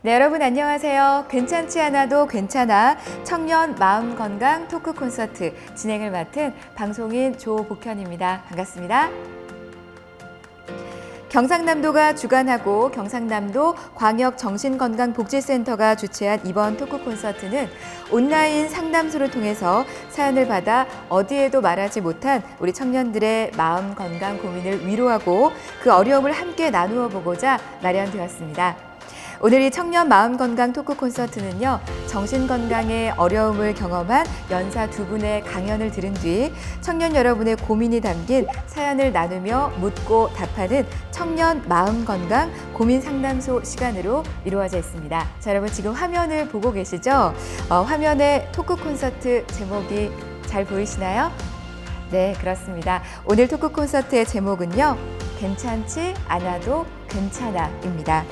네, 여러분 안녕하세요. 괜찮지 않아도 괜찮아 청년 마음 건강 토크 콘서트 진행을 맡은 방송인 조복현입니다. 반갑습니다. 경상남도가 주관하고 경상남도 광역정신건강복지센터가 주최한 이번 토크 콘서트는 온라인 상담소를 통해서 사연을 받아 어디에도 말하지 못한 우리 청년들의 마음 건강 고민을 위로하고 그 어려움을 함께 나누어 보고자 마련되었습니다. 오늘 이 청년 마음건강 토크 콘서트는요, 정신건강의 어려움을 경험한 연사 두 분의 강연을 들은 뒤 청년 여러분의 고민이 담긴 사연을 나누며 묻고 답하는 청년 마음건강 고민상담소 시간으로 이루어져 있습니다. 자, 여러분 지금 화면을 보고 계시죠? 화면에 토크 콘서트 제목이 잘 보이시나요? 네, 그렇습니다. 오늘 토크 콘서트의 제목은요, 괜찮지 않아도 괜찮아입니다.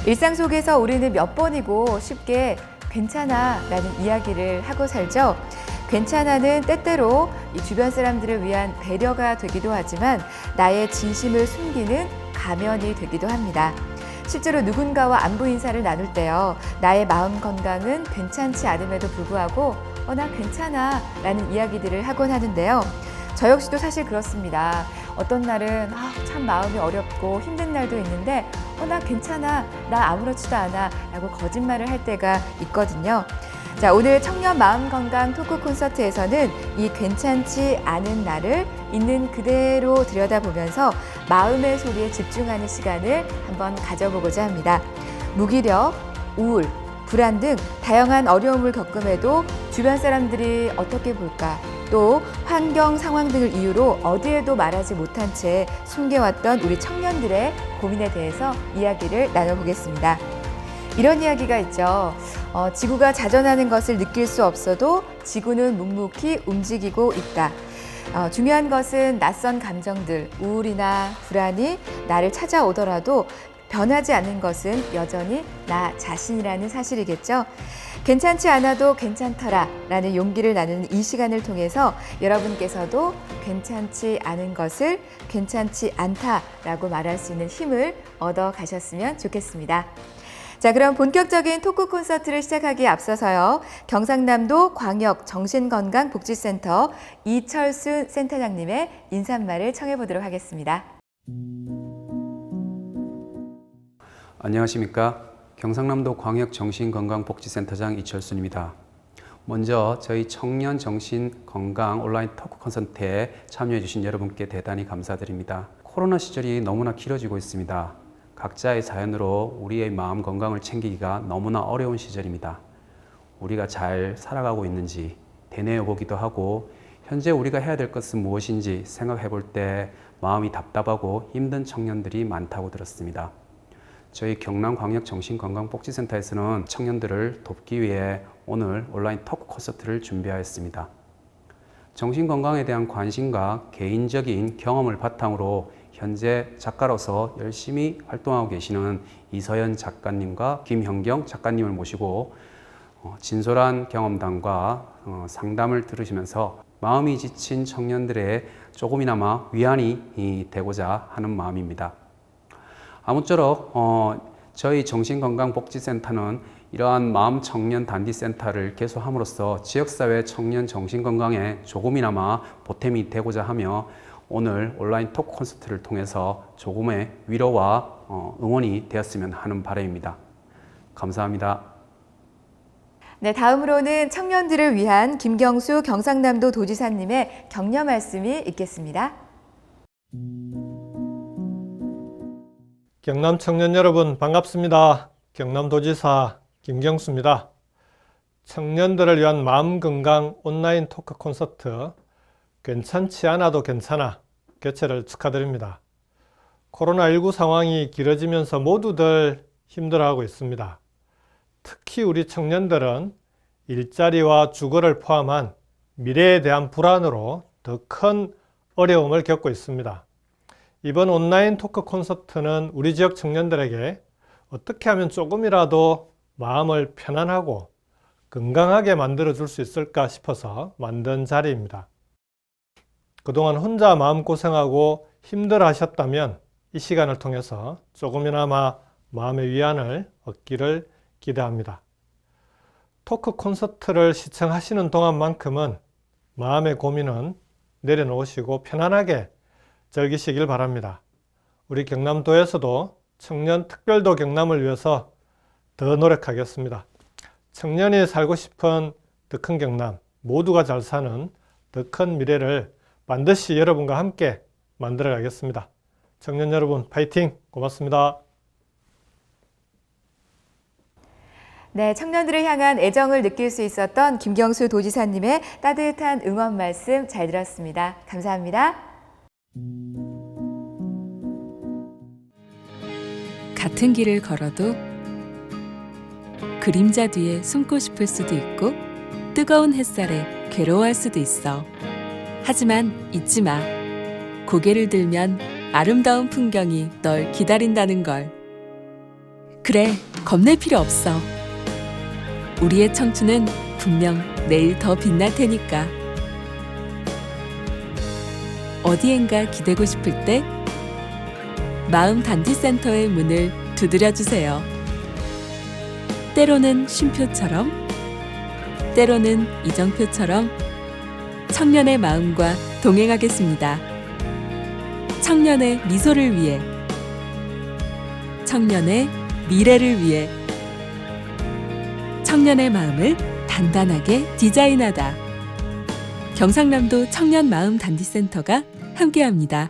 일상 속에서 우리는 몇 번이고 쉽게 괜찮아 라는 이야기를 하고 살죠. 괜찮아는 때때로 이 주변 사람들을 위한 배려가 되기도 하지만 나의 진심을 숨기는 가면이 되기도 합니다. 실제로 누군가와 안부 인사를 나눌 때요, 나의 마음 건강은 괜찮지 않음에도 불구하고 나 괜찮아 라는 이야기들을 하곤 하는데요. 저 역시도 사실 그렇습니다. 어떤 날은 참 마음이 어렵고 힘든 날도 있는데 나 괜찮아, 나 아무렇지도 않아 라고 거짓말을 할 때가 있거든요. 자, 오늘 청년 마음건강 토크 콘서트에서는 이 괜찮지 않은 나를 있는 그대로 들여다보면서 마음의 소리에 집중하는 시간을 한번 가져보고자 합니다. 무기력, 우울, 불안 등 다양한 어려움을 겪음에도 주변 사람들이 어떻게 볼까, 또 환경 상황 등을 이유로 어디에도 말하지 못한 채 숨겨왔던 우리 청년들의 고민에 대해서 이야기를 나눠보겠습니다. 이런 이야기가 있죠. 지구가 자전하는 것을 느낄 수 없어도 지구는 묵묵히 움직이고 있다. 중요한 것은 낯선 감정들, 우울이나 불안이 나를 찾아오더라도 변하지 않는 것은 여전히 나 자신이라는 사실이겠죠. 괜찮지 않아도 괜찮더라 라는 용기를 나누는 이 시간을 통해서 여러분께서도 괜찮지 않은 것을 괜찮지 않다라고 말할 수 있는 힘을 얻어 가셨으면 좋겠습니다. 자, 그럼 본격적인 토크 콘서트를 시작하기에 앞서서요, 경상남도 광역정신건강복지센터 이철순 센터장님의 인사말을 청해 보도록 하겠습니다. 안녕하십니까. 경상남도 광역정신건강복지센터장 이철순입니다. 먼저 저희 청년정신건강 온라인 토크 콘서트에 참여해 주신 여러분께 대단히 감사드립니다. 코로나 시절이 너무나 길어지고 있습니다. 각자의 사연으로 우리의 마음 건강을 챙기기가 너무나 어려운 시절입니다. 우리가 잘 살아가고 있는지 되뇌어 보기도 하고 현재 우리가 해야 될 것은 무엇인지 생각해 볼 때 마음이 답답하고 힘든 청년들이 많다고 들었습니다. 저희 경남광역정신건강복지센터에서는 청년들을 돕기 위해 오늘 온라인 토크 콘서트를 준비하였습니다. 정신건강에 대한 관심과 개인적인 경험을 바탕으로 현재 작가로서 열심히 활동하고 계시는 이서연 작가님과 김형경 작가님을 모시고 진솔한 경험담과 상담을 들으시면서 마음이 지친 청년들의 조금이나마 위안이 되고자 하는 마음입니다. 아무쪼록 저희 정신건강복지센터는 이러한 마음 청년 단디센터를 개소함으로써 지역사회 청년 정신건강에 조금이나마 보탬이 되고자 하며 오늘 온라인 토크 콘서트를 통해서 조금의 위로와 응원이 되었으면 하는 바람입니다. 감사합니다. 네, 다음으로는 청년들을 위한 김경수 경상남도 도지사님의 격려 말씀이 있겠습니다. 경남 청년 여러분 반갑습니다. 경남도지사 김경수입니다. 청년들을 위한 마음건강 온라인 토크 콘서트 괜찮지 않아도 괜찮아 개최를 축하드립니다. 코로나19 상황이 길어지면서 모두들 힘들어하고 있습니다. 특히 우리 청년들은 일자리와 주거를 포함한 미래에 대한 불안으로 더 큰 어려움을 겪고 있습니다. 이번 온라인 토크 콘서트는 우리 지역 청년들에게 어떻게 하면 조금이라도 마음을 편안하고 건강하게 만들어 줄 수 있을까 싶어서 만든 자리입니다. 그동안 혼자 마음고생하고 힘들어 하셨다면 이 시간을 통해서 조금이나마 마음의 위안을 얻기를 기대합니다. 토크 콘서트를 시청하시는 동안만큼은 마음의 고민은 내려놓으시고 편안하게 즐기시길 바랍니다. 우리 경남도에서도 청년 특별도 경남을 위해서 더 노력하겠습니다. 청년이 살고 싶은 더 큰 경남, 모두가 잘 사는 더 큰 미래를 반드시 여러분과 함께 만들어 가겠습니다. 청년 여러분 파이팅! 고맙습니다. 네, 청년들을 향한 애정을 느낄 수 있었던 김경수 도지사님의 따뜻한 응원 말씀 잘 들었습니다. 감사합니다. 같은 길을 걸어도 그림자 뒤에 숨고 싶을 수도 있고 뜨거운 햇살에 괴로워할 수도 있어. 하지만 잊지 마. 고개를 들면 아름다운 풍경이 널 기다린다는 걸. 그래, 겁낼 필요 없어. 우리의 청춘은 분명 내일 더 빛날 테니까. 어디엔가 기대고 싶을 때 마음 단디센터의 문을 두드려 주세요. 때로는 쉼표처럼, 때로는 이정표처럼 청년의 마음과 동행하겠습니다. 청년의 미소를 위해, 청년의 미래를 위해, 청년의 마음을 단단하게 디자인하다. 경상남도 청년 마음 단디센터가 함께합니다.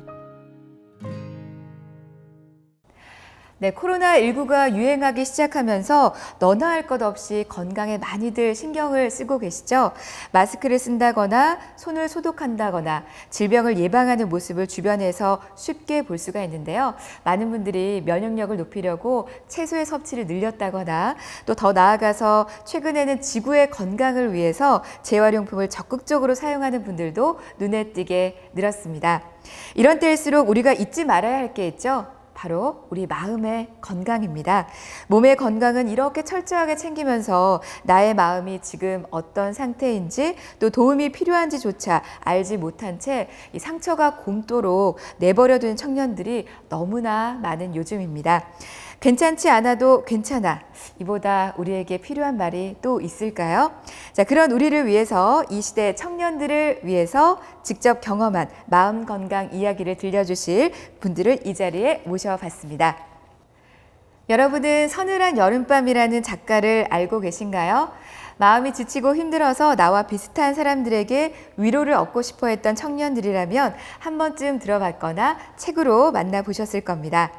네, 코로나19가 유행하기 시작하면서 너나 할 것 없이 건강에 많이들 신경을 쓰고 계시죠? 마스크를 쓴다거나 손을 소독한다거나 질병을 예방하는 모습을 주변에서 쉽게 볼 수가 있는데요. 많은 분들이 면역력을 높이려고 채소의 섭취를 늘렸다거나 또 더 나아가서 최근에는 지구의 건강을 위해서 재활용품을 적극적으로 사용하는 분들도 눈에 띄게 늘었습니다. 이런 때일수록 우리가 잊지 말아야 할 게 있죠. 바로 우리 마음의 건강입니다. 몸의 건강은 이렇게 철저하게 챙기면서 나의 마음이 지금 어떤 상태인지 또 도움이 필요한지조차 알지 못한 채 이 상처가 곰도록 내버려둔 청년들이 너무나 많은 요즘입니다. 괜찮지 않아도 괜찮아. 이보다 우리에게 필요한 말이 또 있을까요? 자, 그런 우리를 위해서 이 시대 청년들을 위해서 직접 경험한 마음 건강 이야기를 들려주실 분들을 이 자리에 모셔봤습니다. 여러분은 서늘한 여름밤이라는 작가를 알고 계신가요? 마음이 지치고 힘들어서 나와 비슷한 사람들에게 위로를 얻고 싶어 했던 청년들이라면 한 번쯤 들어봤거나 책으로 만나보셨을 겁니다.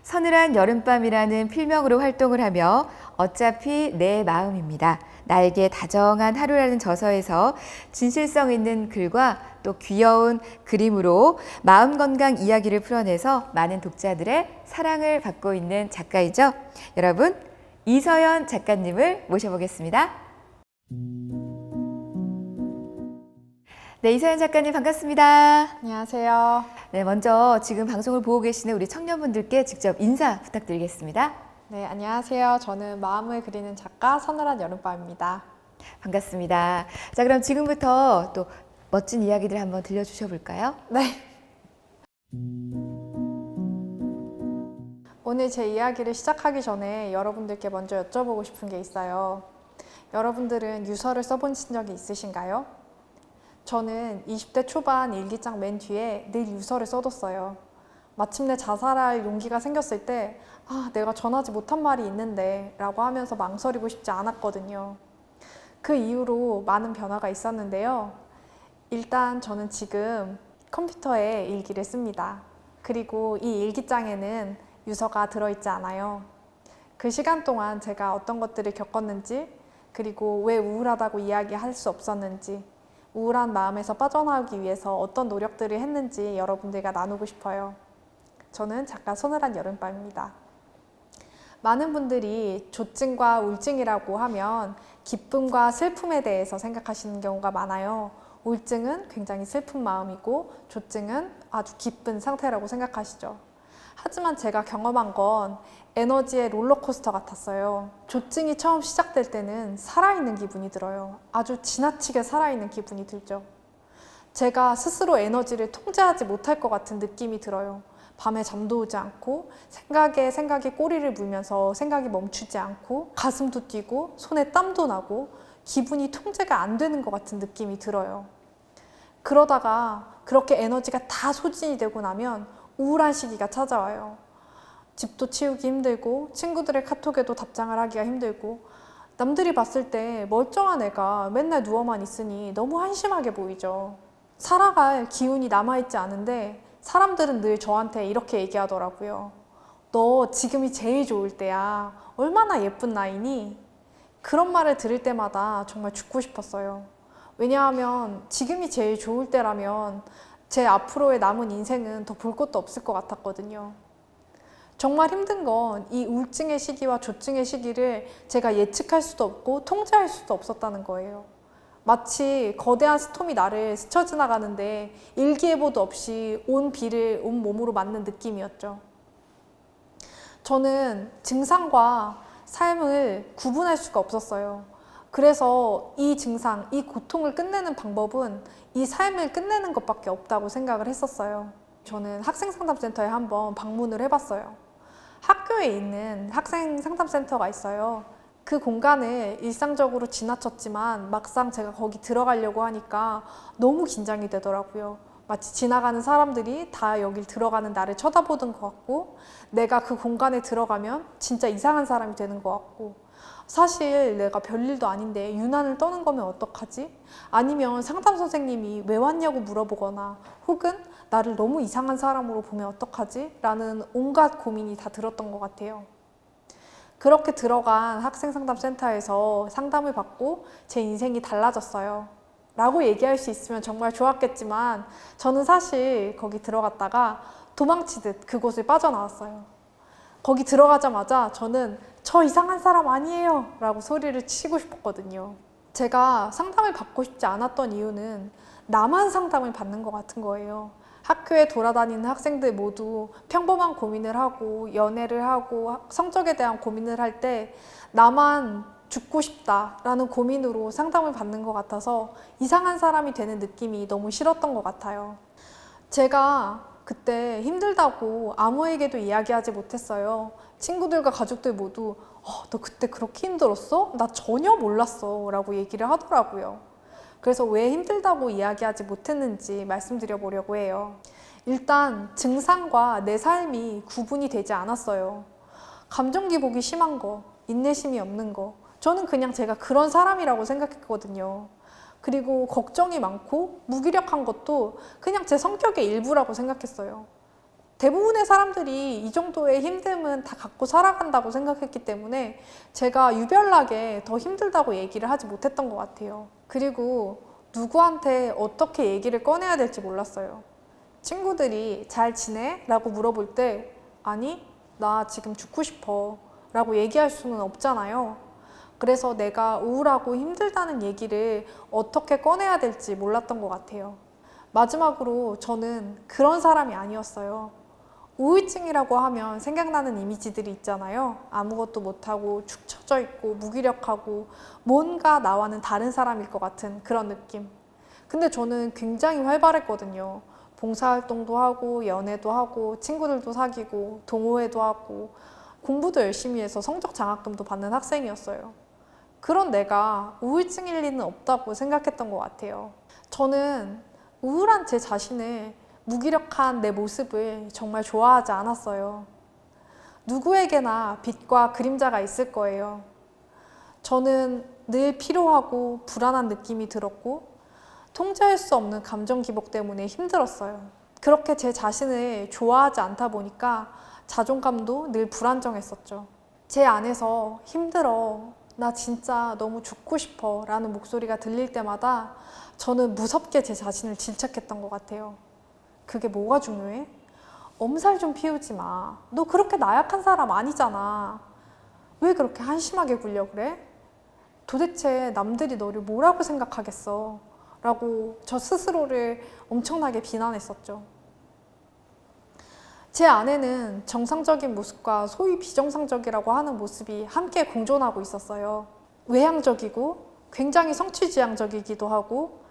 서늘한 여름밤이라는 필명으로 활동을 하며 어차피 내 마음입니다. 나에게 다정한 하루라는 저서에서 진실성 있는 글과 또 귀여운 그림으로 마음 건강 이야기를 풀어내서 많은 독자들의 사랑을 받고 있는 작가이죠. 여러분, 이서연 작가님을 모셔보겠습니다. 네, 이서연 작가님 반갑습니다. 안녕하세요. 네, 먼저 지금 방송을 보고 계시는 우리 청년분들께 직접 인사 부탁드리겠습니다. 네, 안녕하세요. 저는 마음을 그리는 작가 서늘한 여름밤입니다. 반갑습니다. 자, 그럼 지금부터 또 멋진 이야기들 한번 들려주셔 볼까요? 네. 오늘 제 이야기를 시작하기 전에 여러분들께 먼저 여쭤보고 싶은 게 있어요. 여러분들은 유서를 써보신 적이 있으신가요? 저는 20대 초반 일기장 맨 뒤에 늘 유서를 써뒀어요. 마침내 자살할 용기가 생겼을 때 내가 전하지 못한 말이 있는데 라고 하면서 망설이고 싶지 않았거든요. 그 이후로 많은 변화가 있었는데요. 일단 저는 지금 컴퓨터에 일기를 씁니다. 그리고 이 일기장에는 유서가 들어있지 않아요. 그 시간 동안 제가 어떤 것들을 겪었는지, 그리고 왜 우울하다고 이야기할 수 없었는지, 우울한 마음에서 빠져나오기 위해서 어떤 노력들을 했는지 여러분들과 나누고 싶어요. 저는 작가 서늘한 여름밤입니다. 많은 분들이 조증과 우울증이라고 하면 기쁨과 슬픔에 대해서 생각하시는 경우가 많아요. 우울증은 굉장히 슬픈 마음이고 조증은 아주 기쁜 상태라고 생각하시죠. 하지만 제가 경험한 건 에너지의 롤러코스터 같았어요. 조증이 처음 시작될 때는 살아있는 기분이 들어요. 아주 지나치게 살아있는 기분이 들죠. 제가 스스로 에너지를 통제하지 못할 것 같은 느낌이 들어요. 밤에 잠도 오지 않고 생각에 꼬리를 물면서 생각이 멈추지 않고 가슴도 뛰고 손에 땀도 나고 기분이 통제가 안 되는 것 같은 느낌이 들어요. 그러다가 그렇게 에너지가 다 소진이 되고 나면 우울한 시기가 찾아와요. 집도 치우기 힘들고 친구들의 카톡에도 답장을 하기가 힘들고 남들이 봤을 때 멀쩡한 애가 맨날 누워만 있으니 너무 한심하게 보이죠. 살아갈 기운이 남아있지 않은데 사람들은 늘 저한테 이렇게 얘기하더라고요. 너 지금이 제일 좋을 때야. 얼마나 예쁜 나이니? 그런 말을 들을 때마다 정말 죽고 싶었어요. 왜냐하면 지금이 제일 좋을 때라면 제 앞으로의 남은 인생은 더 볼 것도 없을 것 같았거든요. 정말 힘든 건 이 우울증의 시기와 조증의 시기를 제가 예측할 수도 없고 통제할 수도 없었다는 거예요. 마치 거대한 스톰이 나를 스쳐 지나가는데 일기예보도 없이 온 비를 온 몸으로 맞는 느낌이었죠. 저는 증상과 삶을 구분할 수가 없었어요. 그래서 이 증상, 이 고통을 끝내는 방법은 이 삶을 끝내는 것밖에 없다고 생각을 했었어요. 저는 학생상담센터에 한번 방문을 해봤어요. 학교에 있는 학생상담센터가 있어요. 그 공간을 일상적으로 지나쳤지만 막상 제가 거기 들어가려고 하니까 너무 긴장이 되더라고요. 마치 지나가는 사람들이 다 여길 들어가는 나를 쳐다보는 것 같고 내가 그 공간에 들어가면 진짜 이상한 사람이 되는 것 같고 사실 내가 별일도 아닌데 유난을 떠는 거면 어떡하지? 아니면 상담 선생님이 왜 왔냐고 물어보거나 혹은 나를 너무 이상한 사람으로 보면 어떡하지? 라는 온갖 고민이 다 들었던 것 같아요. 그렇게 들어간 학생상담센터에서 상담을 받고 제 인생이 달라졌어요. 라고 얘기할 수 있으면 정말 좋았겠지만 저는 사실 거기 들어갔다가 도망치듯 그곳을 빠져나왔어요. 거기 들어가자마자 저는 저 이상한 사람 아니에요 라고 소리를 치고 싶었거든요. 제가 상담을 받고 싶지 않았던 이유는 나만 상담을 받는 것 같은 거예요. 학교에 돌아다니는 학생들 모두 평범한 고민을 하고 연애를 하고 성적에 대한 고민을 할 때 나만 죽고 싶다라는 고민으로 상담을 받는 것 같아서 이상한 사람이 되는 느낌이 너무 싫었던 것 같아요. 제가 그때 힘들다고 아무에게도 이야기하지 못했어요. 친구들과 가족들 모두 너 그때 그렇게 힘들었어? 나 전혀 몰랐어 라고 얘기를 하더라고요. 그래서 왜 힘들다고 이야기하지 못했는지 말씀드려 보려고 해요. 일단 증상과 내 삶이 구분이 되지 않았어요. 감정 기복이 심한 거, 인내심이 없는 거, 저는 그냥 제가 그런 사람이라고 생각했거든요. 그리고 걱정이 많고 무기력한 것도 그냥 제 성격의 일부라고 생각했어요. 대부분의 사람들이 이 정도의 힘듦은 다 갖고 살아간다고 생각했기 때문에 제가 유별나게 더 힘들다고 얘기를 하지 못했던 것 같아요. 그리고 누구한테 어떻게 얘기를 꺼내야 될지 몰랐어요. 친구들이 잘 지내? 라고 물어볼 때 아니, 나 지금 죽고 싶어 라고 얘기할 수는 없잖아요. 그래서 내가 우울하고 힘들다는 얘기를 어떻게 꺼내야 될지 몰랐던 것 같아요. 마지막으로 저는 그런 사람이 아니었어요. 우울증이라고 하면 생각나는 이미지들이 있잖아요. 아무것도 못하고 축 처져 있고 무기력하고 뭔가 나와는 다른 사람일 것 같은 그런 느낌. 근데 저는 굉장히 활발했거든요. 봉사활동도 하고 연애도 하고 친구들도 사귀고 동호회도 하고 공부도 열심히 해서 성적 장학금도 받는 학생이었어요. 그런 내가 우울증일 리는 없다고 생각했던 것 같아요. 저는 우울한 제 자신을 무기력한 내 모습을 정말 좋아하지 않았어요. 누구에게나 빛과 그림자가 있을 거예요. 저는 늘 피로하고 불안한 느낌이 들었고 통제할 수 없는 감정 기복 때문에 힘들었어요. 그렇게 제 자신을 좋아하지 않다 보니까 자존감도 늘 불안정했었죠. 제 안에서 힘들어, 나 진짜 너무 죽고 싶어 라는 목소리가 들릴 때마다 저는 무섭게 제 자신을 질책했던 것 같아요. 그게 뭐가 중요해? 엄살 좀 피우지 마. 너 그렇게 나약한 사람 아니잖아. 왜 그렇게 한심하게 굴려 그래? 도대체 남들이 너를 뭐라고 생각하겠어? 라고 저 스스로를 엄청나게 비난했었죠. 제 안에는 정상적인 모습과 소위 비정상적이라고 하는 모습이 함께 공존하고 있었어요. 외향적이고 굉장히 성취지향적이기도 하고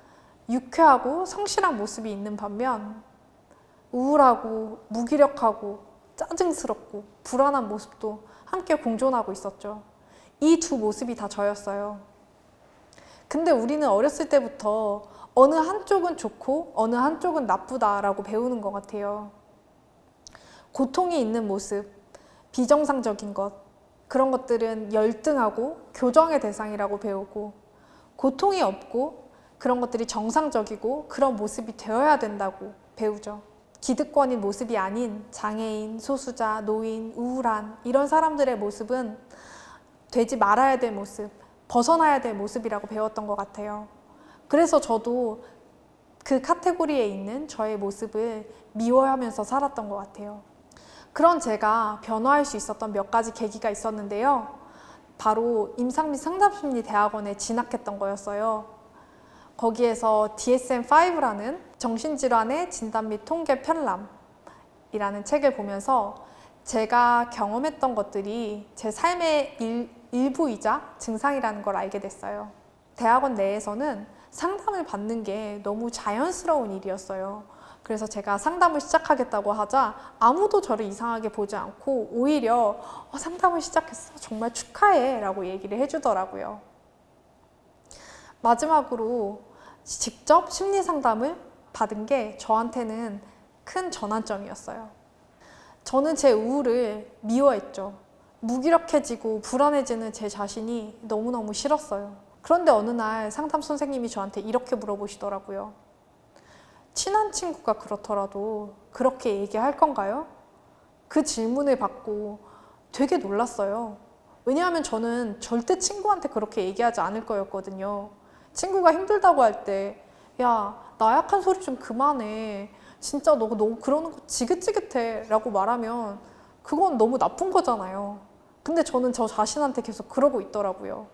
유쾌하고 성실한 모습이 있는 반면 우울하고 무기력하고 짜증스럽고 불안한 모습도 함께 공존하고 있었죠. 이 두 모습이 다 저였어요. 근데 우리는 어렸을 때부터 어느 한쪽은 좋고 어느 한쪽은 나쁘다라고 배우는 것 같아요. 고통이 있는 모습, 비정상적인 것, 그런 것들은 열등하고 교정의 대상이라고 배우고, 고통이 없고 그런 것들이 정상적이고 그런 모습이 되어야 된다고 배우죠. 기득권인 모습이 아닌 장애인, 소수자, 노인, 우울한 이런 사람들의 모습은 되지 말아야 될 모습, 벗어나야 될 모습이라고 배웠던 것 같아요. 그래서 저도 그 카테고리에 있는 저의 모습을 미워하면서 살았던 것 같아요. 그런 제가 변화할 수 있었던 몇 가지 계기가 있었는데요. 바로 임상미 상담심리대학원에 진학했던 거였어요. 거기에서 DSM-5라는 정신질환의 진단 및 통계 편람이라는 책을 보면서 제가 경험했던 것들이 제 삶의 일부이자 증상이라는 걸 알게 됐어요. 대학원 내에서는 상담을 받는 게 너무 자연스러운 일이었어요. 그래서 제가 상담을 시작하겠다고 하자 아무도 저를 이상하게 보지 않고 오히려 상담을 시작했어, 정말 축하해 라고 얘기를 해주더라고요. 마지막으로 직접 심리 상담을 받은 게 저한테는 큰 전환점이었어요. 저는 제 우울을 미워했죠. 무기력해지고 불안해지는 제 자신이 너무너무 싫었어요. 그런데 어느 날 상담 선생님이 저한테 이렇게 물어보시더라고요. 친한 친구가 그렇더라도 그렇게 얘기할 건가요? 그 질문을 받고 되게 놀랐어요. 왜냐하면 저는 절대 친구한테 그렇게 얘기하지 않을 거였거든요. 친구가 힘들다고 할 때, 야, 나약한 소리 좀 그만해. 진짜 너 그러는 거 지긋지긋해 라고 말하면 그건 너무 나쁜 거잖아요. 근데 저는 저 자신한테 계속 그러고 있더라고요.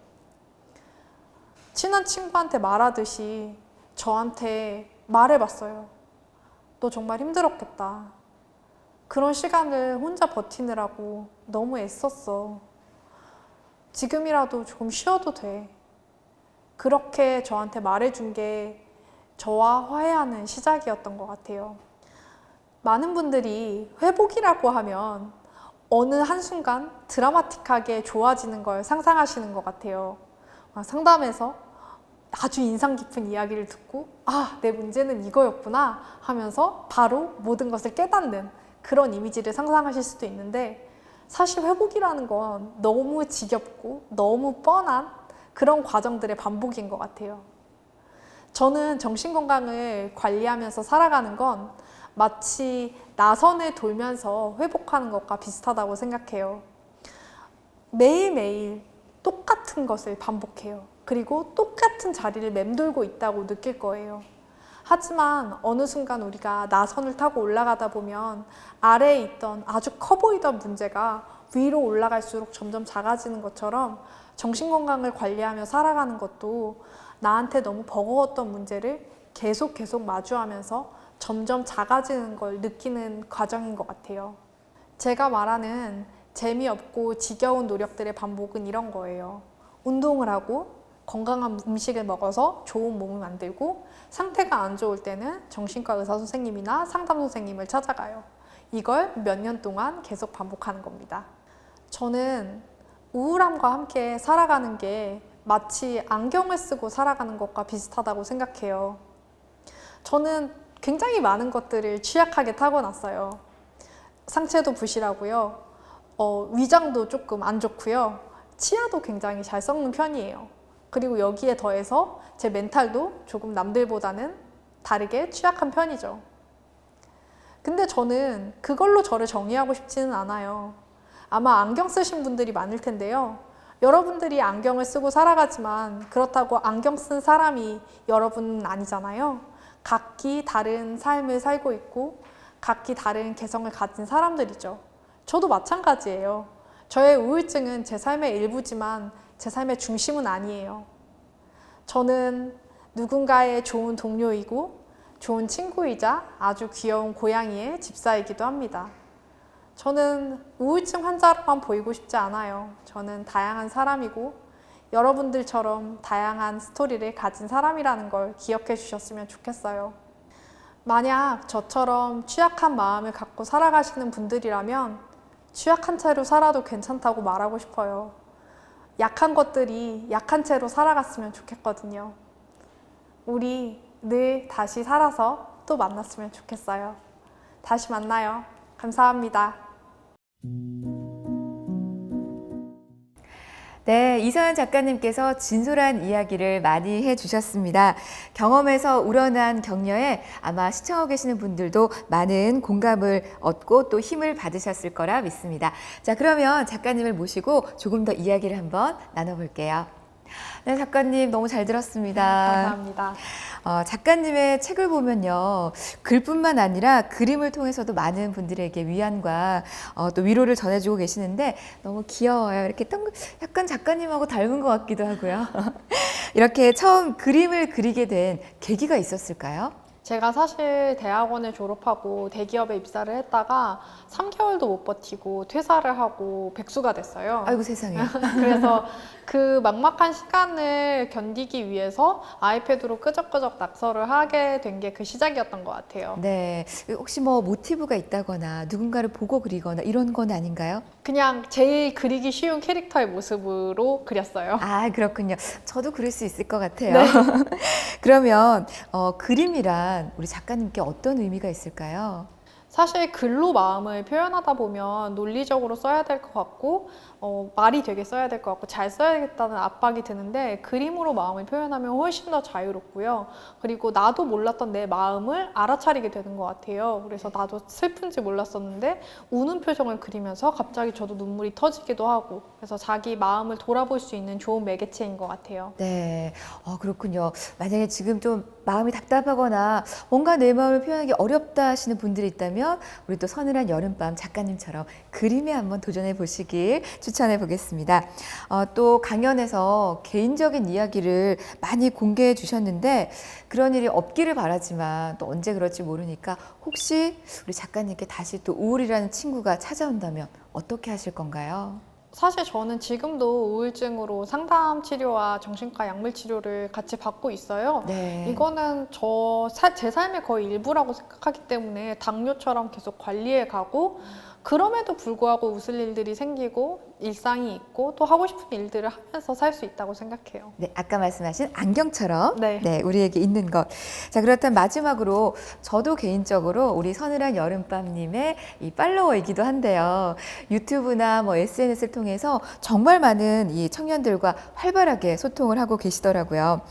친한 친구한테 말하듯이 저한테 말해봤어요. 너 정말 힘들었겠다. 그런 시간을 혼자 버티느라고 너무 애썼어. 지금이라도 조금 쉬어도 돼. 그렇게 저한테 말해준 게 저와 화해하는 시작이었던 것 같아요. 많은 분들이 회복이라고 하면 어느 한순간 드라마틱하게 좋아지는 걸 상상하시는 것 같아요. 상담에서 아주 인상 깊은 이야기를 듣고 내 문제는 이거였구나 하면서 바로 모든 것을 깨닫는 그런 이미지를 상상하실 수도 있는데, 사실 회복이라는 건 너무 지겹고 너무 뻔한 그런 과정들의 반복인 것 같아요. 저는 정신건강을 관리하면서 살아가는 건 마치 나선을 돌면서 회복하는 것과 비슷하다고 생각해요. 매일매일 똑같은 것을 반복해요. 그리고 똑같은 자리를 맴돌고 있다고 느낄 거예요. 하지만 어느 순간 우리가 나선을 타고 올라가다 보면 아래에 있던 아주 커 보이던 문제가 위로 올라갈수록 점점 작아지는 것처럼 정신건강을 관리하며 살아가는 것도 나한테 너무 버거웠던 문제를 계속 마주하면서 점점 작아지는 걸 느끼는 과정인 것 같아요. 제가 말하는 재미없고 지겨운 노력들의 반복은 이런 거예요. 운동을 하고 건강한 음식을 먹어서 좋은 몸을 만들고, 상태가 안 좋을 때는 정신과 의사 선생님이나 상담 선생님을 찾아가요. 이걸 몇 년 동안 계속 반복하는 겁니다. 저는 우울함과 함께 살아가는 게 마치 안경을 쓰고 살아가는 것과 비슷하다고 생각해요. 저는 굉장히 많은 것들을 취약하게 타고났어요. 상체도 부실하고요. 위장도 조금 안 좋고요. 치아도 굉장히 잘 썩는 편이에요. 그리고 여기에 더해서 제 멘탈도 조금 남들보다는 다르게 취약한 편이죠. 근데 저는 그걸로 저를 정의하고 싶지는 않아요. 아마 안경 쓰신 분들이 많을 텐데요. 여러분들이 안경을 쓰고 살아가지만 그렇다고 안경 쓴 사람이 여러분은 아니잖아요. 각기 다른 삶을 살고 있고 각기 다른 개성을 가진 사람들이죠. 저도 마찬가지예요. 저의 우울증은 제 삶의 일부지만 제 삶의 중심은 아니에요. 저는 누군가의 좋은 동료이고 좋은 친구이자 아주 귀여운 고양이의 집사이기도 합니다. 저는 우울증 환자로만 보이고 싶지 않아요. 저는 다양한 사람이고 여러분들처럼 다양한 스토리를 가진 사람이라는 걸 기억해 주셨으면 좋겠어요. 만약 저처럼 취약한 마음을 갖고 살아가시는 분들이라면 취약한 채로 살아도 괜찮다고 말하고 싶어요. 약한 것들이 약한 채로 살아갔으면 좋겠거든요. 우리 늘 다시 살아서 또 만났으면 좋겠어요. 다시 만나요. 감사합니다. 네, 이서연 작가님께서 진솔한 이야기를 많이 해주셨습니다. 경험에서 우러난 격려에 아마 시청하고 계시는 분들도 많은 공감을 얻고 또 힘을 받으셨을 거라 믿습니다. 자, 그러면 작가님을 모시고 조금 더 이야기를 한번 나눠볼게요. 네, 작가님 너무 잘 들었습니다. 감사합니다. 작가님의 책을 보면요, 글뿐만 아니라 그림을 통해서도 많은 분들에게 위안과 또 위로를 전해주고 계시는데 너무 귀여워요. 이렇게 약간 작가님하고 닮은 것 같기도 하고요. 이렇게 처음 그림을 그리게 된 계기가 있었을까요? 제가 사실 대학원을 졸업하고 대기업에 입사를 했다가 3개월도 못 버티고 퇴사를 하고 백수가 됐어요. 아이고 세상에. 그래서 그 막막한 시간을 견디기 위해서 아이패드로 끄적끄적 낙서를 하게 된 게 그 시작이었던 것 같아요. 네, 혹시 뭐 모티브가 있다거나 누군가를 보고 그리거나 이런 건 아닌가요? 그냥 제일 그리기 쉬운 캐릭터의 모습으로 그렸어요. 아, 그렇군요. 저도 그릴 수 있을 것 같아요. 네. 그러면 그림이란 우리 작가님께 어떤 의미가 있을까요? 사실 글로 마음을 표현하다 보면 논리적으로 써야 될 것 같고 말이 되게 써야 될 것 같고 잘 써야겠다는 압박이 드는데 그림으로 마음을 표현하면 훨씬 더 자유롭고요. 그리고 나도 몰랐던 내 마음을 알아차리게 되는 것 같아요. 그래서 나도 슬픈지 몰랐었는데 우는 표정을 그리면서 갑자기 저도 눈물이 터지기도 하고 그래서 자기 마음을 돌아볼 수 있는 좋은 매개체인 것 같아요. 네, 그렇군요. 만약에 지금 좀 마음이 답답하거나 뭔가 내 마음을 표현하기 어렵다 하시는 분들이 있다면 우리 또 서늘한 여름밤 작가님처럼 그림에 한번 도전해 보시길 추천해 보겠습니다. 또 강연에서 개인적인 이야기를 많이 공개해 주셨는데 그런 일이 없기를 바라지만 또 언제 그럴지 모르니까 혹시 우리 작가님께 다시 또 우울이라는 친구가 찾아온다면 어떻게 하실 건가요? 사실 저는 지금도 우울증으로 상담 치료와 정신과 약물 치료를 같이 받고 있어요. 네. 이거는 제 삶의 거의 일부라고 생각하기 때문에 당뇨처럼 계속 관리해 가고 그럼에도 불구하고 웃을 일들이 생기고 일상이 있고 또 하고 싶은 일들을 하면서 살 수 있다고 생각해요. 네, 아까 말씀하신 안경처럼 네. 우리에게 있는 것. 자, 그렇다면 마지막으로 저도 개인적으로 우리 서늘한 여름밤님의 이 팔로워이기도 한데요. 유튜브나 뭐 SNS를 통해서 정말 많은 이 청년들과 활발하게 소통을 하고 계시더라고요.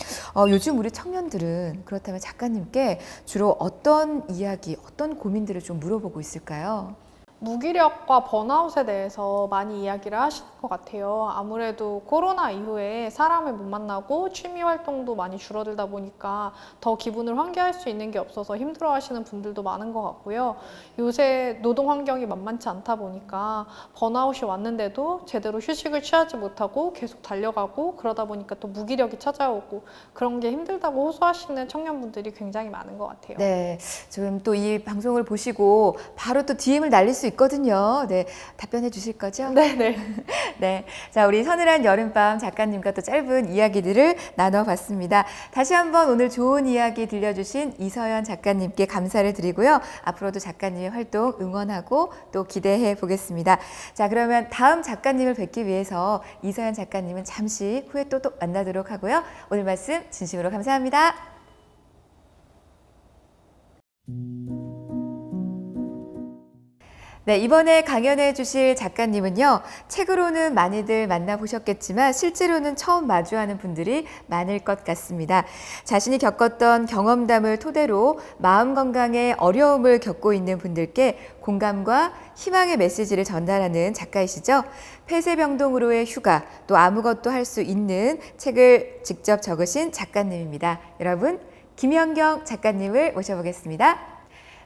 요즘 우리 청년들은 그렇다면 작가님께 주로 어떤 이야기, 어떤 고민들을 좀 물어보고 있을까요? 무기력과 번아웃에 대해서 많이 이야기를 하시는 것 같아요. 아무래도 코로나 이후에 사람을 못 만나고 취미 활동도 많이 줄어들다 보니까 더 기분을 환기할 수 있는 게 없어서 힘들어하시는 분들도 많은 것 같고요. 요새 노동 환경이 만만치 않다 보니까 번아웃이 왔는데도 제대로 휴식을 취하지 못하고 계속 달려가고 그러다 보니까 또 무기력이 찾아오고 그런 게 힘들다고 호소하시는 청년분들이 굉장히 많은 것 같아요. 네, 지금 또 이 방송을 보시고 바로 또 DM을 날릴 수 있거든요. 네, 답변해 주실 거죠? 네네. 네, 자, 우리 서늘한 여름밤 작가님과 또 짧은 이야기들을 나눠봤습니다. 다시 한번 오늘 좋은 이야기 들려주신 이서연 작가님께 감사를 드리고요. 앞으로도 작가님의 활동 응원하고 또 기대해 보겠습니다. 자, 그러면 다음 작가님을 뵙기 위해서 이서연 작가님은 잠시 후에 또 만나도록 하고요. 오늘 말씀 진심으로 감사합니다. 네, 이번에 강연해 주실 작가님은요, 책으로는 많이들 만나보셨겠지만 실제로는 처음 마주하는 분들이 많을 것 같습니다. 자신이 겪었던 경험담을 토대로 마음 건강에 어려움을 겪고 있는 분들께 공감과 희망의 메시지를 전달하는 작가이시죠. 폐쇄병동으로의 휴가, 또 아무것도 할 수 있는 책을 직접 적으신 작가님입니다. 여러분, 김현경 작가님을 모셔보겠습니다.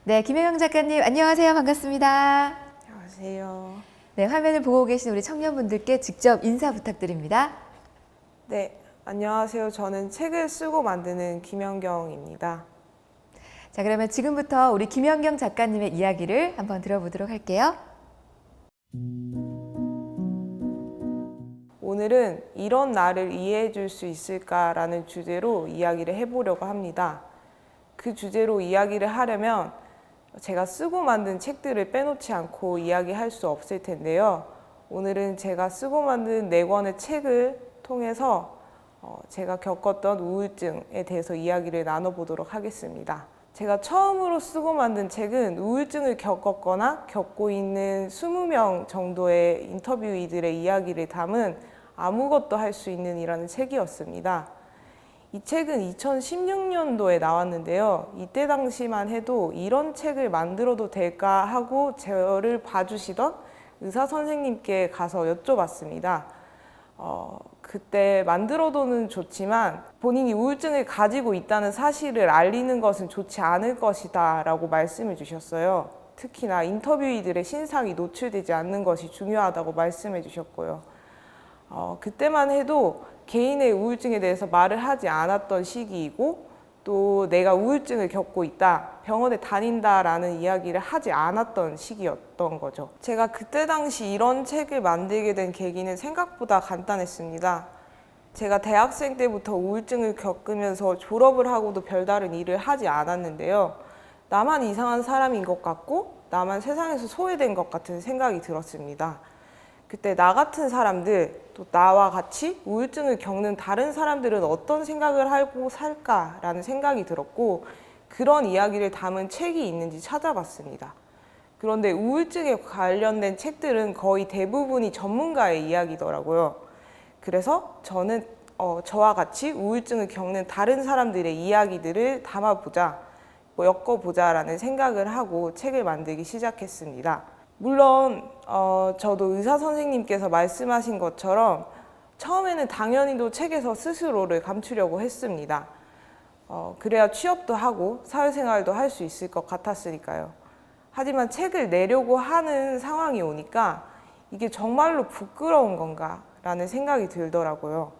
네, 김혜영 작가님 안녕하세요. 반갑습니다. 안녕하세요. 네, 화면을 보고 계신 우리 청년분들께 직접 인사 부탁드립니다. 네, 안녕하세요. 저는 책을 쓰고 만드는 김연경입니다. 자, 그러면 지금부터 우리 김현경 작가님의 이야기를 한번 들어보도록 할게요. 오늘은 이런 나를 이해해 줄 수 있을까라는 주제로 이야기를 해보려고 합니다. 그 주제로 이야기를 하려면 제가 쓰고 만든 책들을 빼놓지 않고 이야기할 수 없을 텐데요. 오늘은 제가 쓰고 만든 4권의 책을 통해서 제가 겪었던 우울증에 대해서 이야기를 나눠보도록 하겠습니다. 제가 처음으로 쓰고 만든 책은 우울증을 겪었거나 겪고 있는 20명 정도의 인터뷰이들의 이야기를 담은 아무것도 할 수 있는 이라는 책이었습니다. 이 책은 2016년도에 나왔는데요. 이때 당시만 해도 이런 책을 만들어도 될까 하고 저를 봐주시던 의사 선생님께 가서 여쭤봤습니다. 그때 만들어도는 좋지만 본인이 우울증을 가지고 있다는 사실을 알리는 것은 좋지 않을 것이다 라고 말씀을 주셨어요. 특히나 인터뷰이들의 신상이 노출되지 않는 것이 중요하다고 말씀해 주셨고요. 그때만 해도 개인의 우울증에 대해서 말을 하지 않았던 시기이고 또 내가 우울증을 겪고 있다, 병원에 다닌다라는 이야기를 하지 않았던 시기였던 거죠. 제가 그때 당시 이런 책을 만들게 된 계기는 생각보다 간단했습니다. 제가 대학생 때부터 우울증을 겪으면서 졸업을 하고도 별다른 일을 하지 않았는데요. 나만 이상한 사람인 것 같고 나만 세상에서 소외된 것 같은 생각이 들었습니다. 그때 나 같은 사람들, 또 나와 같이 우울증을 겪는 다른 사람들은 어떤 생각을 하고 살까라는 생각이 들었고 그런 이야기를 담은 책이 있는지 찾아봤습니다. 그런데 우울증에 관련된 책들은 거의 대부분이 전문가의 이야기더라고요. 그래서 저는 저와 같이 우울증을 겪는 다른 사람들의 이야기들을 담아보자, 엮어보자라는 생각을 하고 책을 만들기 시작했습니다. 물론 저도 의사 선생님께서 말씀하신 것처럼 처음에는 당연히도 책에서 스스로를 감추려고 했습니다. 그래야 취업도 하고 사회생활도 할 수 있을 것 같았으니까요. 하지만 책을 내려고 하는 상황이 오니까 이게 정말로 부끄러운 건가 라는 생각이 들더라고요.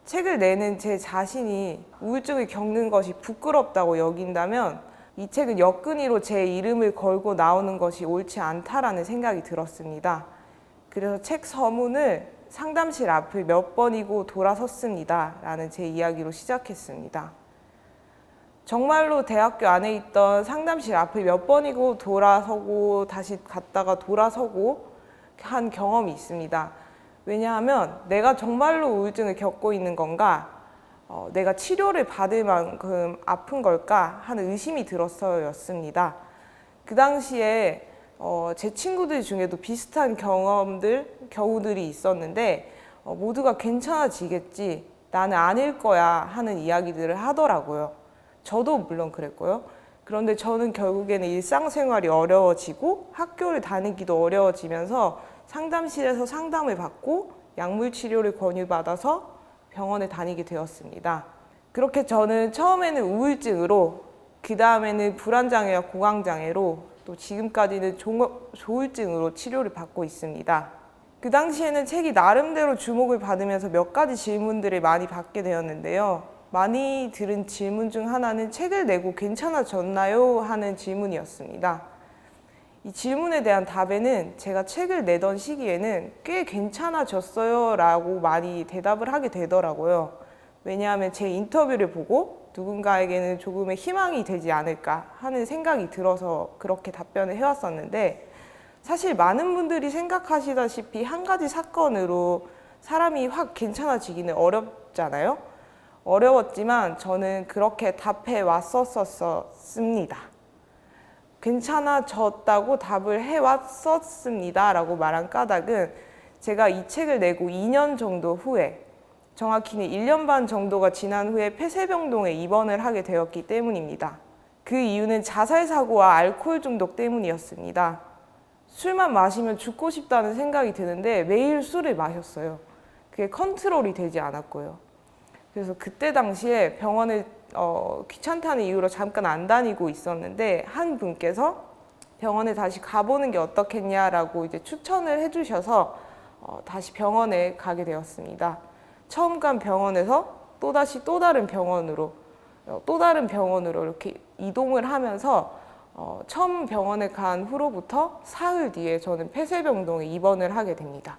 책을 내는 제 자신이 우울증을 겪는 것이 부끄럽다고 여긴다면 이 책은 여건이로 제 이름을 걸고 나오는 것이 옳지 않다라는 생각이 들었습니다. 그래서 책 서문을 상담실 앞을 몇 번이고 돌아섰습니다 라는 제 이야기로 시작했습니다. 정말로 대학교 안에 있던 상담실 앞을 몇 번이고 돌아서고 다시 갔다가 돌아서고 한 경험이 있습니다. 왜냐하면 내가 정말로 우울증을 겪고 있는 건가? 내가 치료를 받을 만큼 아픈 걸까 하는 의심이 들어서였습니다. 그 당시에 제 친구들 중에도 비슷한 경우들이 있었는데 모두가 괜찮아지겠지, 나는 아닐 거야 하는 이야기들을 하더라고요. 저도 물론 그랬고요. 그런데 저는 결국에는 일상생활이 어려워지고 학교를 다니기도 어려워지면서 상담실에서 상담을 받고 약물 치료를 권유받아서 병원에 다니게 되었습니다. 그렇게 저는 처음에는 우울증으로, 그 다음에는 불안장애와 공황장애로, 또 지금까지는 조울증으로 치료를 받고 있습니다. 그 당시에는 책이 나름대로 주목을 받으면서 몇 가지 질문들을 많이 받게 되었는데요. 많이 들은 질문 중 하나는 책을 내고 괜찮아졌나요? 하는 질문이었습니다. 이 질문에 대한 답에는 제가 책을 내던 시기에는 꽤 괜찮아졌어요 라고 많이 대답을 하게 되더라고요. 왜냐하면 제 인터뷰를 보고 누군가에게는 조금의 희망이 되지 않을까 하는 생각이 들어서 그렇게 답변을 해왔었는데, 사실 많은 분들이 생각하시다시피 한 가지 사건으로 사람이 확 괜찮아지기는 어렵잖아요. 어려웠지만 저는 그렇게 답해 왔었습니다. 괜찮아졌다고 답을 해왔었습니다 라고 말한 까닭은 제가 이 책을 내고 2년 정도 후에, 정확히는 1년 반 정도가 지난 후에 폐쇄병동에 입원을 하게 되었기 때문입니다. 그 이유는 자살사고와 알코올 중독 때문이었습니다. 술만 마시면 죽고 싶다는 생각이 드는데 매일 술을 마셨어요. 그게 컨트롤이 되지 않았고요. 그래서 그때 당시에 병원을 귀찮다는 이유로 잠깐 안 다니고 있었는데 한 분께서 병원에 다시 가보는 게 어떻겠냐라고 이제 추천을 해주셔서 다시 병원에 가게 되었습니다. 처음 간 병원에서 또다시 또 다른 병원으로 이렇게 이동을 하면서 처음 병원에 간 후로부터 사흘 뒤에 저는 폐쇄병동에 입원을 하게 됩니다.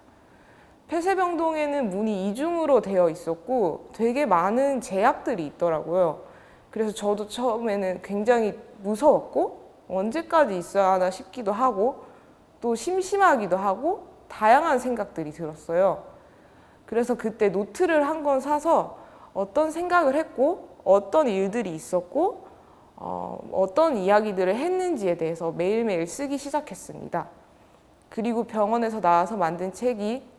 폐쇄병동에는 문이 이중으로 되어 있었고 되게 많은 제약들이 있더라고요. 그래서 저도 처음에는 굉장히 무서웠고 언제까지 있어야 하나 싶기도 하고 또 심심하기도 하고 다양한 생각들이 들었어요. 그래서 그때 노트를 한 권 사서 어떤 생각을 했고 어떤 일들이 있었고 어떤 이야기들을 했는지에 대해서 매일매일 쓰기 시작했습니다. 그리고 병원에서 나와서 만든 책이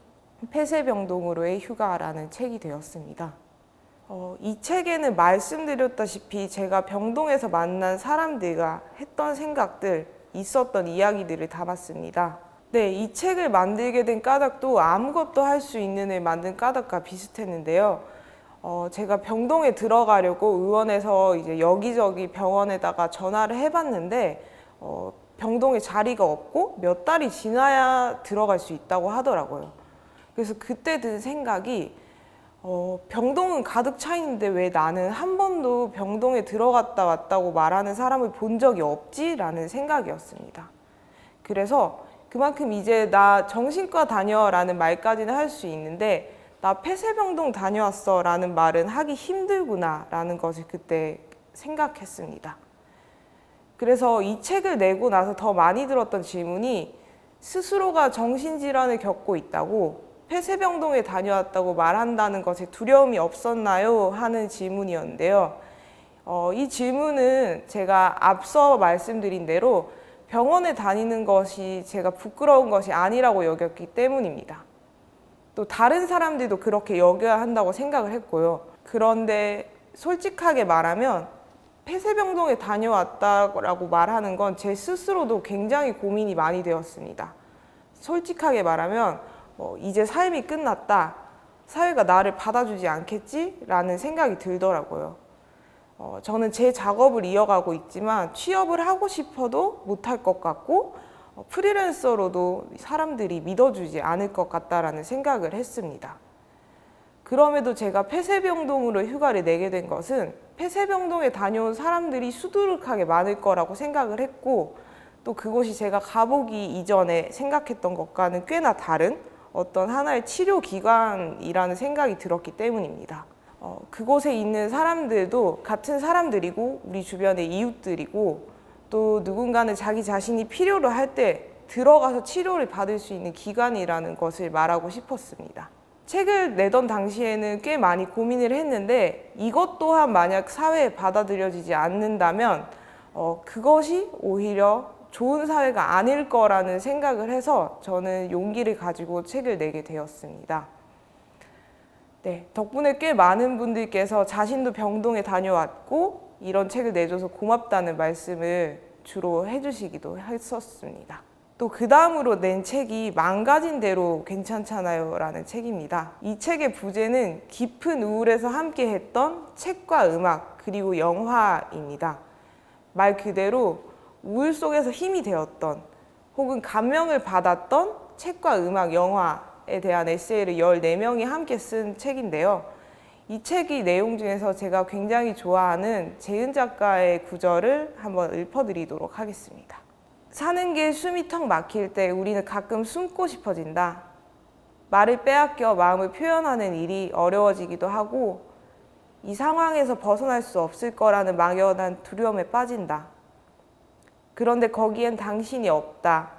폐쇄병동으로의 휴가라는 책이 되었습니다. 이 책에는 말씀드렸다시피 제가 병동에서 만난 사람들과 했던 생각들, 있었던 이야기들을 담았습니다. 네, 이 책을 만들게 된 까닭도 아무것도 할 수 있는 애 만든 까닭과 비슷했는데요. 제가 병동에 들어가려고 의원에서 이제 여기저기 병원에다가 전화를 해봤는데 병동에 자리가 없고 몇 달이 지나야 들어갈 수 있다고 하더라고요. 그래서 그때 든 생각이 병동은 가득 차 있는데 왜 나는 한 번도 병동에 들어갔다 왔다고 말하는 사람을 본 적이 없지라는 생각이었습니다. 그래서 그만큼 이제 나 정신과 다녀라는 말까지는 할 수 있는데 나 폐쇄병동 다녀왔어 라는 말은 하기 힘들구나 라는 것을 그때 생각했습니다. 그래서 이 책을 내고 나서 더 많이 들었던 질문이 스스로가 정신질환을 겪고 있다고 폐쇄병동에 다녀왔다고 말한다는 것에 두려움이 없었나요? 하는 질문이었는데요. 이 질문은 제가 앞서 말씀드린 대로 병원에 다니는 것이 제가 부끄러운 것이 아니라고 여겼기 때문입니다. 또 다른 사람들도 그렇게 여겨야 한다고 생각을 했고요. 그런데 솔직하게 말하면 폐쇄병동에 다녀왔다고 말하는 건 제 스스로도 굉장히 고민이 많이 되었습니다. 솔직하게 말하면 이제 삶이 끝났다. 사회가 나를 받아주지 않겠지? 라는 생각이 들더라고요. 저는 제 작업을 이어가고 있지만 취업을 하고 싶어도 못할 것 같고 프리랜서로도 사람들이 믿어주지 않을 것 같다라는 생각을 했습니다. 그럼에도 제가 폐쇄병동으로 휴가를 내게 된 것은 폐쇄병동에 다녀온 사람들이 수두룩하게 많을 거라고 생각을 했고 또 그곳이 제가 가보기 이전에 생각했던 것과는 꽤나 다른 어떤 하나의 치료기관이라는 생각이 들었기 때문입니다. 그곳에 있는 사람들도 같은 사람들이고 우리 주변의 이웃들이고 또 누군가는 자기 자신이 필요로 할 때 들어가서 치료를 받을 수 있는 기관이라는 것을 말하고 싶었습니다. 책을 내던 당시에는 꽤 많이 고민을 했는데 이것 또한 만약 사회에 받아들여지지 않는다면 그것이 오히려 좋은 사회가 아닐 거라는 생각을 해서 저는 용기를 가지고 책을 내게 되었습니다. 네, 덕분에 꽤 많은 분들께서 자신도 병동에 다녀왔고 이런 책을 내줘서 고맙다는 말씀을 주로 해주시기도 했었습니다. 또 그 다음으로 낸 책이 망가진 대로 괜찮잖아요 라는 책입니다. 이 책의 부제는 깊은 우울에서 함께 했던 책과 음악 그리고 영화입니다. 말 그대로 우울 속에서 힘이 되었던 혹은 감명을 받았던 책과 음악, 영화에 대한 에세이를 14명이 함께 쓴 책인데요. 이 책의 내용 중에서 제가 굉장히 좋아하는 재은 작가의 구절을 한번 읊어드리도록 하겠습니다. 사는 게 숨이 턱 막힐 때 우리는 가끔 숨고 싶어진다. 말을 빼앗겨 마음을 표현하는 일이 어려워지기도 하고 이 상황에서 벗어날 수 없을 거라는 막연한 두려움에 빠진다. 그런데 거기엔 당신이 없다.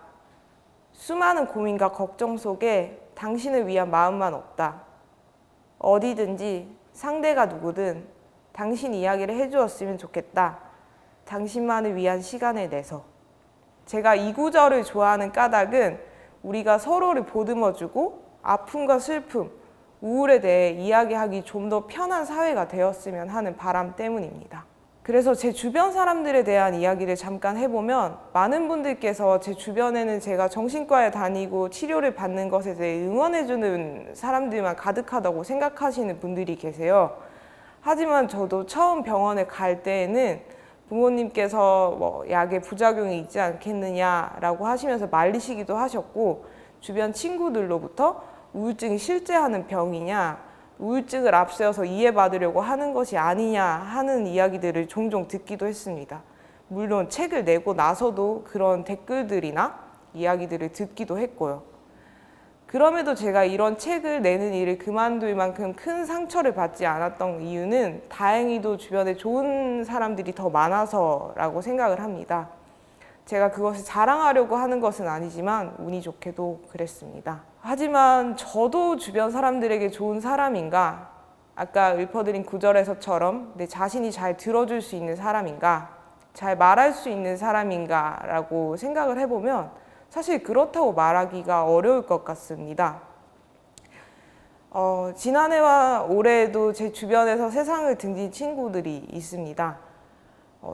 수많은 고민과 걱정 속에 당신을 위한 마음만 없다. 어디든지 상대가 누구든 당신 이야기를 해주었으면 좋겠다. 당신만을 위한 시간을 내서. 제가 이 구절을 좋아하는 까닭은 우리가 서로를 보듬어주고 아픔과 슬픔, 우울에 대해 이야기하기 좀 더 편한 사회가 되었으면 하는 바람 때문입니다. 그래서 제 주변 사람들에 대한 이야기를 잠깐 해보면 많은 분들께서 제 주변에는 제가 정신과에 다니고 치료를 받는 것에 대해 응원해주는 사람들만 가득하다고 생각하시는 분들이 계세요. 하지만 저도 처음 병원에 갈 때에는 부모님께서 약에 부작용이 있지 않겠느냐라고 하시면서 말리시기도 하셨고 주변 친구들로부터 우울증이 실제하는 병이냐 우울증을 앞세워서 이해받으려고 하는 것이 아니냐 하는 이야기들을 종종 듣기도 했습니다. 물론 책을 내고 나서도 그런 댓글들이나 이야기들을 듣기도 했고요. 그럼에도 제가 이런 책을 내는 일을 그만둘 만큼 큰 상처를 받지 않았던 이유는 다행히도 주변에 좋은 사람들이 더 많아서라고 생각을 합니다. 제가 그것을 자랑하려고 하는 것은 아니지만 운이 좋게도 그랬습니다. 하지만 저도 주변 사람들에게 좋은 사람인가? 아까 읊어드린 구절에서처럼 내 자신이 잘 들어줄 수 있는 사람인가? 잘 말할 수 있는 사람인가? 라고 생각을 해보면 사실 그렇다고 말하기가 어려울 것 같습니다. 지난해와 올해에도 제 주변에서 세상을 등진 친구들이 있습니다.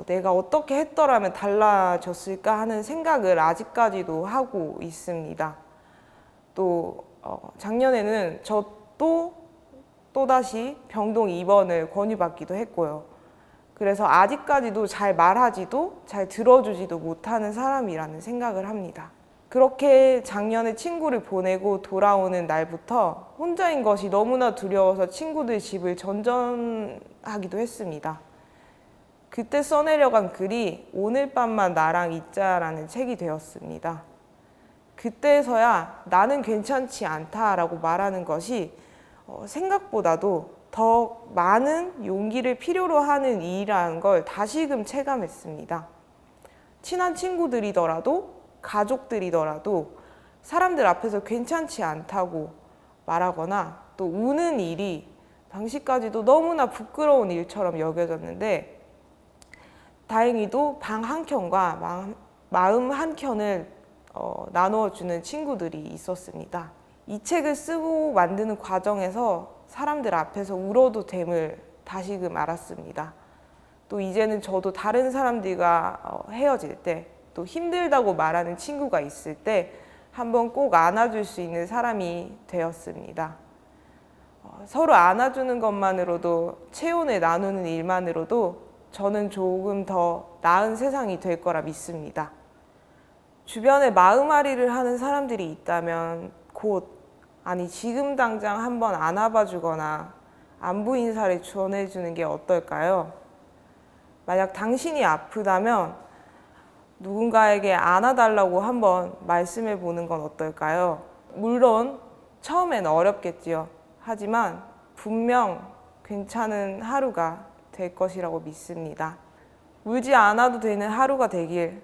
내가 어떻게 했더라면 달라졌을까 하는 생각을 아직까지도 하고 있습니다. 또 작년에는 저 또다시 병동 입원을 권유받기도 했고요. 그래서 아직까지도 잘 말하지도 잘 들어주지도 못하는 사람이라는 생각을 합니다. 그렇게 작년에 친구를 보내고 돌아오는 날부터 혼자인 것이 너무나 두려워서 친구들 집을 전전하기도 했습니다. 그때 써내려간 글이 오늘 밤만 나랑 있자라는 책이 되었습니다. 그때서야 나는 괜찮지 않다라고 말하는 것이 생각보다도 더 많은 용기를 필요로 하는 일이라는 걸 다시금 체감했습니다. 친한 친구들이더라도 가족들이더라도 사람들 앞에서 괜찮지 않다고 말하거나 또 우는 일이 당시까지도 너무나 부끄러운 일처럼 여겨졌는데 다행히도 방 한켠과 마음 한켠을 나누어주는 친구들이 있었습니다. 이 책을 쓰고 만드는 과정에서 사람들 앞에서 울어도 됨을 다시금 알았습니다. 또 이제는 저도 다른 사람들과 헤어질 때 또 힘들다고 말하는 친구가 있을 때 한번 꼭 안아줄 수 있는 사람이 되었습니다. 서로 안아주는 것만으로도 체온을 나누는 일만으로도 저는 조금 더 나은 세상이 될 거라 믿습니다. 주변에 마음앓이를 하는 사람들이 있다면 지금 당장 한번 안아봐 주거나 안부 인사를 전해주는 게 어떨까요? 만약 당신이 아프다면 누군가에게 안아달라고 한번 말씀해 보는 건 어떨까요? 물론 처음엔 어렵겠지요. 하지만 분명 괜찮은 하루가 될 것이라고 믿습니다. 울지 않아도 되는 하루가 되길,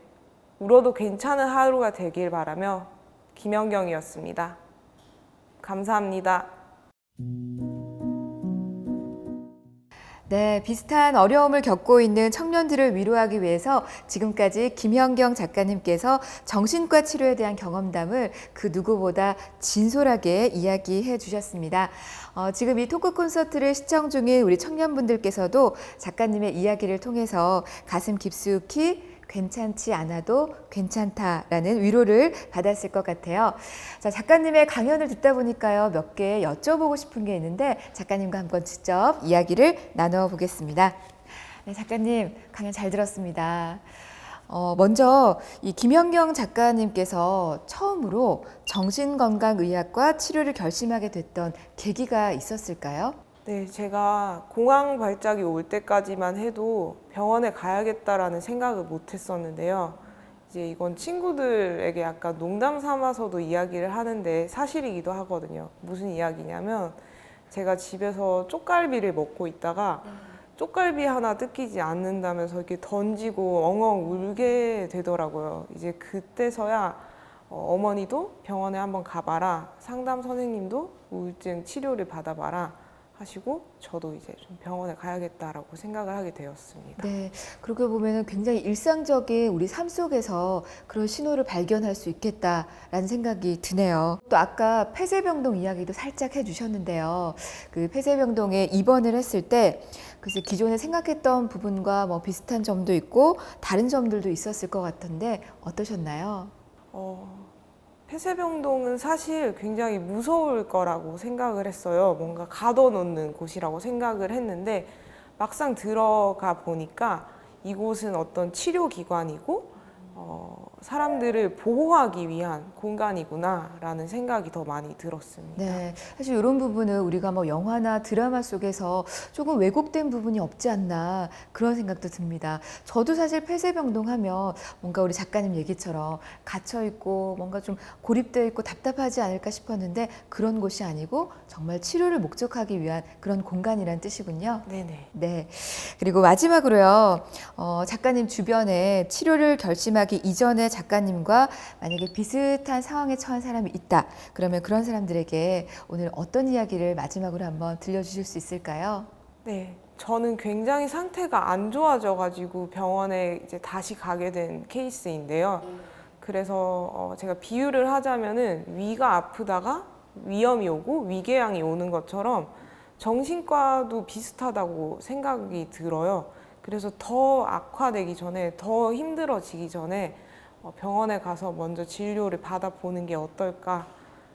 울어도 괜찮은 하루가 되길 바라며 김연경이었습니다. 감사합니다. 네, 비슷한 어려움을 겪고 있는 청년들을 위로하기 위해서 지금까지 김현경 작가님께서 정신과 치료에 대한 경험담을 그 누구보다 진솔하게 이야기해 주셨습니다. 지금 이 토크 콘서트를 시청 중인 우리 청년분들께서도 작가님의 이야기를 통해서 가슴 깊숙이 괜찮지 않아도 괜찮다라는 위로를 받았을 것 같아요. 자, 작가님의 강연을 듣다 보니까요, 몇 개 여쭤보고 싶은 게 있는데 작가님과 한번 직접 이야기를 나눠보겠습니다. 네, 작가님 강연 잘 들었습니다. 먼저 이 김연경 작가님께서 처음으로 정신건강의학과 치료를 결심하게 됐던 계기가 있었을까요? 네, 제가 공황 발작이 올 때까지만 해도 병원에 가야겠다라는 생각을 못 했었는데요. 이제 이건 친구들에게 약간 농담 삼아서도 이야기를 하는데 사실이기도 하거든요. 무슨 이야기냐면 제가 집에서 쪽갈비를 먹고 있다가 쪽갈비 하나 뜯기지 않는다면서 이렇게 던지고 엉엉 울게 되더라고요. 이제 그때서야 어머니도 병원에 한번 가봐라, 상담 선생님도 우울증 치료를 받아봐라 하시고 저도 이제 좀 병원에 가야겠다라고 생각을 하게 되었습니다. 네, 그렇게 보면 굉장히 일상적인 우리 삶 속에서 그런 신호를 발견할 수 있겠다라는 생각이 드네요. 또 아까 폐쇄병동 이야기도 살짝 해주셨는데요. 그 폐쇄병동에 입원을 했을 때 글쎄 기존에 생각했던 부분과 뭐 비슷한 점도 있고 다른 점들도 있었을 것 같은데 어떠셨나요? 폐쇄병동은 사실 굉장히 무서울 거라고 생각을 했어요. 뭔가 가둬놓는 곳이라고 생각을 했는데 막상 들어가 보니까 이곳은 어떤 치료기관이고 사람들을 보호하기 위한 공간이구나라는 생각이 더 많이 들었습니다. 네, 사실 이런 부분은 우리가 뭐 영화나 드라마 속에서 조금 왜곡된 부분이 없지 않나 그런 생각도 듭니다. 저도 사실 폐쇄병동하면 뭔가 우리 작가님 얘기처럼 갇혀 있고 뭔가 좀 고립되어 있고 답답하지 않을까 싶었는데 그런 곳이 아니고 정말 치료를 목적하기 위한 그런 공간이란 뜻이군요. 네네. 네. 그리고 마지막으로요, 작가님 주변에 치료를 결심하기 이전에 작가님과 만약에 비슷한 상황에 처한 사람이 있다. 그러면 그런 사람들에게 오늘 어떤 이야기를 마지막으로 한번 들려주실 수 있을까요? 네. 저는 굉장히 상태가 안 좋아져가지고 병원에 이제 다시 가게 된 케이스인데요. 그래서 제가 비유를 하자면은 위가 아프다가 위염이 오고 위궤양이 오는 것처럼 정신과도 비슷하다고 생각이 들어요. 그래서 더 악화되기 전에, 더 힘들어지기 전에 병원에 가서 먼저 진료를 받아보는 게 어떨까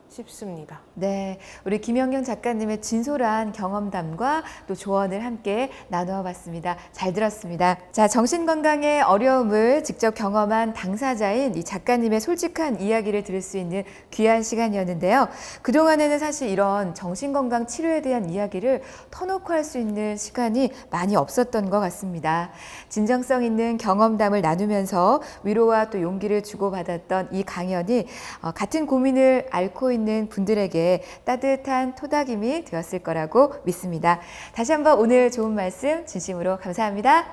싶습니다. 네, 우리 김연경 작가님의 진솔한 경험담과 또 조언을 함께 나누어 봤습니다. 잘 들었습니다. 자, 정신건강의 어려움을 직접 경험한 당사자인 이 작가님의 솔직한 이야기를 들을 수 있는 귀한 시간이었는데요. 그동안에는 사실 이런 정신건강 치료에 대한 이야기를 터놓고 할 수 있는 시간이 많이 없었던 것 같습니다. 진정성 있는 경험담을 나누면서 위로와 또 용기를 주고받았던 이 강연이 같은 고민을 앓고 있는 분들에게 따뜻한 토닥임이 되었을 거라고 믿습니다. 다시 한번 오늘 좋은 말씀 진심으로 감사합니다.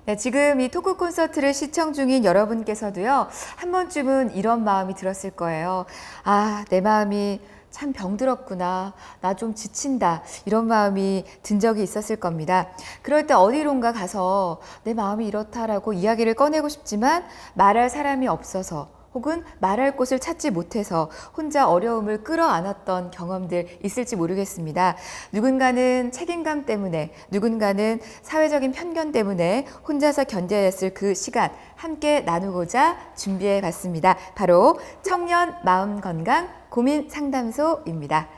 네, 지금 이 토크 콘서트를 시청 중인 여러분께서도요, 한 번쯤은 이런 마음이 들었을 거예요. 아, 내 마음이 참 병들었구나. 나 좀 지친다. 이런 마음이 든 적이 있었을 겁니다. 그럴 때 어디론가 가서 내 마음이 이렇다라고 이야기를 꺼내고 싶지만 말할 사람이 없어서 혹은 말할 곳을 찾지 못해서 혼자 어려움을 끌어안았던 경험들 있을지 모르겠습니다. 누군가는 책임감 때문에, 누군가는 사회적인 편견 때문에 혼자서 견뎌야 했을 그 시간 함께 나누고자 준비해 봤습니다. 바로 청년 마음건강 고민상담소입니다.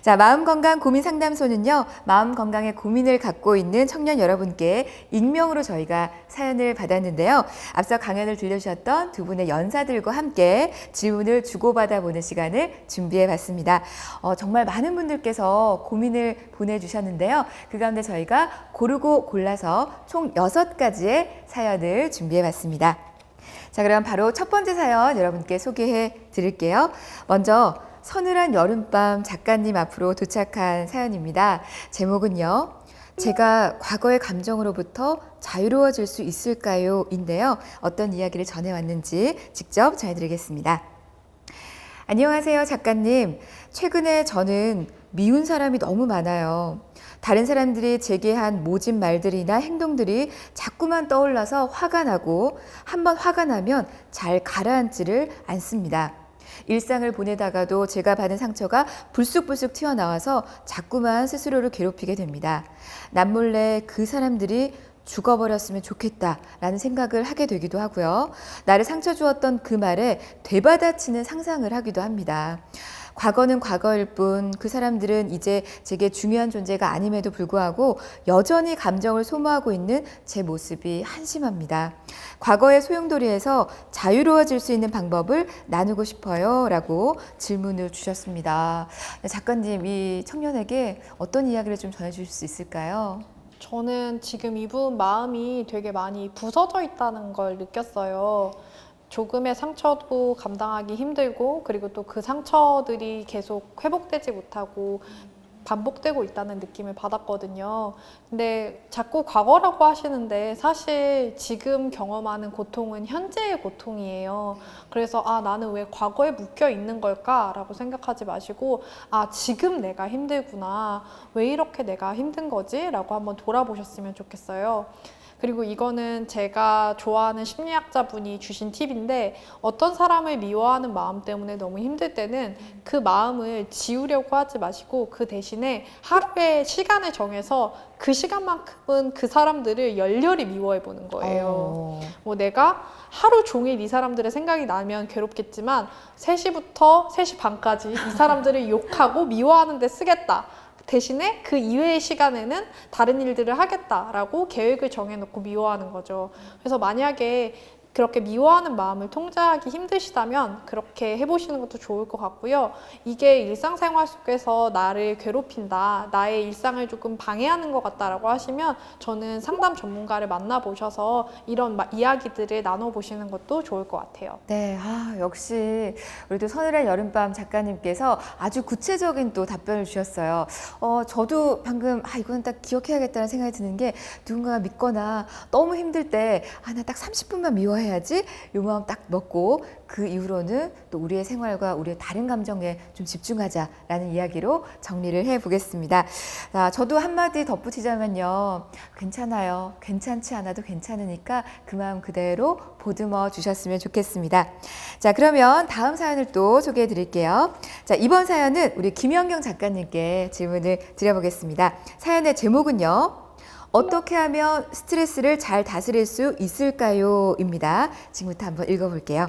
자, 마음건강 고민상담소는요, 마음건강에 고민을 갖고 있는 청년 여러분께 익명으로 저희가 사연을 받았는데요. 앞서 강연을 들려주셨던 두 분의 연사들과 함께 질문을 주고받아 보는 시간을 준비해 봤습니다. 정말 많은 분들께서 고민을 보내주셨는데요. 그 가운데 저희가 고르고 골라서 총 6가지의 사연을 준비해 봤습니다. 자, 그럼 바로 첫 번째 사연 여러분께 소개해 드릴게요. 먼저 서늘한 여름밤 작가님 앞으로 도착한 사연입니다. 제목은요, 제가 과거의 감정으로부터 자유로워질 수 있을까요? 인데요. 어떤 이야기를 전해왔는지 직접 전해드리겠습니다. 안녕하세요, 작가님. 최근에 저는 미운 사람이 너무 많아요. 다른 사람들이 제게 한 모진 말들이나 행동들이 자꾸만 떠올라서 화가 나고 한번 화가 나면 잘 가라앉지를 않습니다. 일상을 보내다가도 제가 받은 상처가 불쑥불쑥 튀어나와서 자꾸만 스스로를 괴롭히게 됩니다. 남몰래 그 사람들이 죽어버렸으면 좋겠다라는 생각을 하게 되기도 하고요. 나를 상처 주었던 그 말에 되받아치는 상상을 하기도 합니다. 과거는 과거일 뿐 그 사람들은 이제 제게 중요한 존재가 아님에도 불구하고 여전히 감정을 소모하고 있는 제 모습이 한심합니다. 과거의 소용돌이에서 자유로워질 수 있는 방법을 나누고 싶어요 라고 질문을 주셨습니다. 작가님, 이 청년에게 어떤 이야기를 좀 전해주실 수 있을까요? 저는 지금 이분 마음이 되게 많이 부서져 있다는 걸 느꼈어요. 조금의 상처도 감당하기 힘들고, 그리고 또 그 상처들이 계속 회복되지 못하고 반복되고 있다는 느낌을 받았거든요. 근데 자꾸 과거라고 하시는데 사실 지금 경험하는 고통은 현재의 고통이에요. 그래서 나는 왜 과거에 묶여 있는 걸까? 라고 생각하지 마시고 지금 내가 힘들구나. 왜 이렇게 내가 힘든 거지? 라고 한번 돌아보셨으면 좋겠어요. 그리고 이거는 제가 좋아하는 심리학자분이 주신 팁인데, 어떤 사람을 미워하는 마음 때문에 너무 힘들 때는 그 마음을 지우려고 하지 마시고 그 대신에 하루에 시간을 정해서 그 시간만큼은 그 사람들을 열렬히 미워해 보는 거예요. 뭐 내가 하루 종일 이 사람들의 생각이 나면 괴롭겠지만 3시부터 3시 반까지 이 사람들을 욕하고 미워하는 데 쓰겠다. 대신에 그 이외의 시간에는 다른 일들을 하겠다라고 계획을 정해놓고 미워하는 거죠. 그래서 만약에 그렇게 미워하는 마음을 통제하기 힘드시다면 그렇게 해보시는 것도 좋을 것 같고요. 이게 일상생활 속에서 나를 괴롭힌다, 나의 일상을 조금 방해하는 것 같다라고 하시면 저는 상담 전문가를 만나보셔서 이런 이야기들을 나눠보시는 것도 좋을 것 같아요. 네, 역시 우리 또 서늘한 여름밤 작가님께서 아주 구체적인 또 답변을 주셨어요. 저도 방금 이거는 딱 기억해야겠다는 생각이 드는 게 누군가가 믿거나 너무 힘들 때 나 딱 30분만 미워해야지 요 마음 딱 먹고 그 이후로는 또 우리의 생활과 우리의 다른 감정에 좀 집중하자라는 이야기로 정리를 해보겠습니다. 자, 저도 한마디 덧붙이자면요. 괜찮아요. 괜찮지 않아도 괜찮으니까 그 마음 그대로 보듬어 주셨으면 좋겠습니다. 자, 그러면 다음 사연을 또 소개해 드릴게요. 자, 이번 사연은 우리 김연경 작가님께 질문을 드려보겠습니다. 사연의 제목은요. 어떻게 하면 스트레스를 잘 다스릴 수 있을까요? 입니다. 지금부터 한번 읽어볼게요.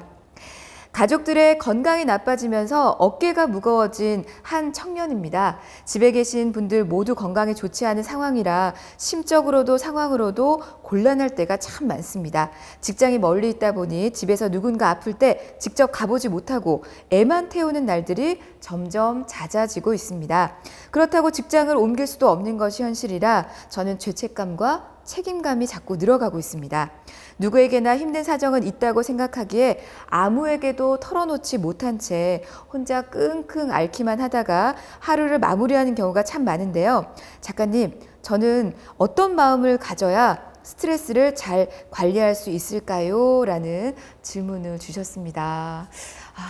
가족들의 건강이 나빠지면서 어깨가 무거워진 한 청년입니다. 집에 계신 분들 모두 건강이 좋지 않은 상황이라 심적으로도 상황으로도 곤란할 때가 참 많습니다. 직장이 멀리 있다 보니 집에서 누군가 아플 때 직접 가보지 못하고 애만 태우는 날들이 점점 잦아지고 있습니다. 그렇다고 직장을 옮길 수도 없는 것이 현실이라 저는 죄책감과 책임감이 자꾸 늘어가고 있습니다. 누구에게나 힘든 사정은 있다고 생각하기에 아무에게도 털어놓지 못한 채 혼자 끙끙 앓기만 하다가 하루를 마무리하는 경우가 참 많은데요. 작가님, 저는 어떤 마음을 가져야 스트레스를 잘 관리할 수 있을까요? 라는 질문을 주셨습니다.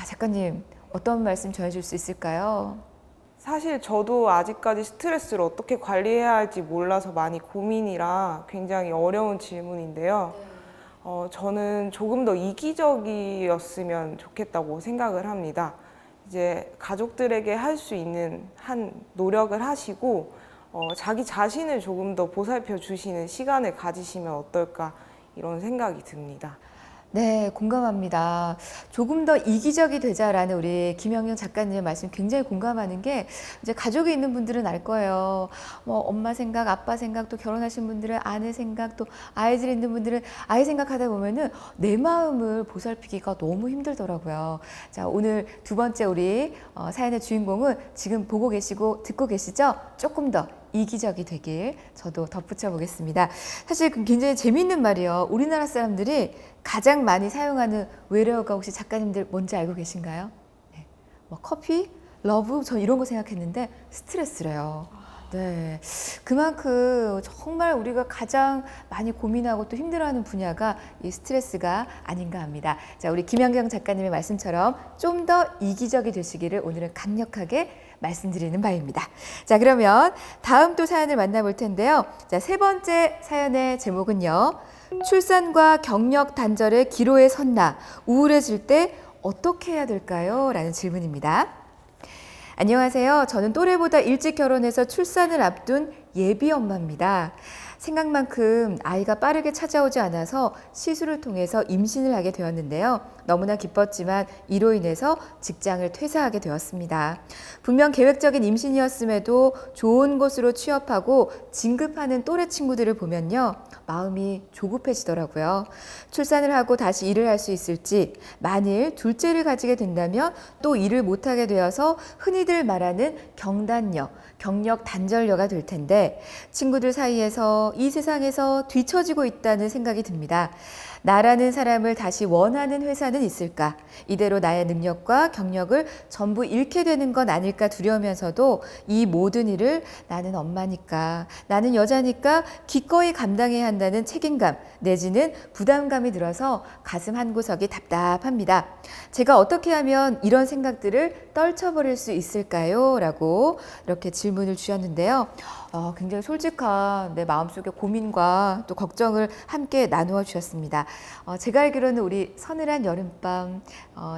작가님, 어떤 말씀 전해줄 수 있을까요? 사실 저도 아직까지 스트레스를 어떻게 관리해야 할지 몰라서 많이 고민이라 굉장히 어려운 질문인데요. 저는 조금 더 이기적이었으면 좋겠다고 생각을 합니다. 이제 가족들에게 할 수 있는 한 노력을 하시고 자기 자신을 조금 더 보살펴 주시는 시간을 가지시면 어떨까 이런 생각이 듭니다. 네, 공감합니다. 조금 더 이기적이 되자라는 우리 김연경 작가님의 말씀 굉장히 공감하는 게 이제 가족이 있는 분들은 알 거예요. 엄마 생각, 아빠 생각, 또 결혼하신 분들은 아내 생각, 또 아이들 있는 분들은 아이 생각하다 보면은 내 마음을 보살피기가 너무 힘들더라고요. 자, 오늘 두 번째 우리 사연의 주인공은 지금 보고 계시고 듣고 계시죠? 조금 더 이기적이 되길 저도 덧붙여 보겠습니다. 사실 굉장히 재미있는 말이에요. 우리나라 사람들이 가장 많이 사용하는 외래어가 혹시 작가님들 뭔지 알고 계신가요? 네. 커피, 러브, 전 이런 거 생각했는데 스트레스래요. 네, 그만큼 정말 우리가 가장 많이 고민하고 또 힘들어하는 분야가 이 스트레스가 아닌가 합니다. 자, 우리 김연경 작가님의 말씀처럼 좀 더 이기적이 되시기를 오늘은 강력하게 말씀드리는 바입니다. 자, 그러면 다음 또 사연을 만나볼 텐데요. 자, 세 번째 사연의 제목은요. 출산과 경력 단절의 기로에 섰나 우울해질 때 어떻게 해야 될까요? 라는 질문입니다. 안녕하세요. 저는 또래보다 일찍 결혼해서 출산을 앞둔 예비 엄마입니다. 생각만큼 아이가 빠르게 찾아오지 않아서 시술을 통해서 임신을 하게 되었는데요. 너무나 기뻤지만 이로 인해서 직장을 퇴사하게 되었습니다. 분명 계획적인 임신이었음에도 좋은 곳으로 취업하고 진급하는 또래 친구들을 보면요. 마음이 조급해지더라고요. 출산을 하고 다시 일을 할 수 있을지, 만일 둘째를 가지게 된다면 또 일을 못하게 되어서 흔히들 말하는 경단녀, 경력 단절녀가 될 텐데 친구들 사이에서 이 세상에서 뒤처지고 있다는 생각이 듭니다. 나라는 사람을 다시 원하는 회사는 있을까? 이대로 나의 능력과 경력을 전부 잃게 되는 건 아닐까 두려우면서도 이 모든 일을 나는 엄마니까, 나는 여자니까 기꺼이 감당해야 한다는 책임감 내지는 부담감이 들어서 가슴 한구석이 답답합니다. 제가 어떻게 하면 이런 생각들을 떨쳐버릴 수 있을까요? 라고 이렇게 질문을 주셨는데요. 굉장히 솔직한 내 마음속의 고민과 또 걱정을 함께 나누어 주셨습니다. 제가 알기로는 우리 서늘한 여름밤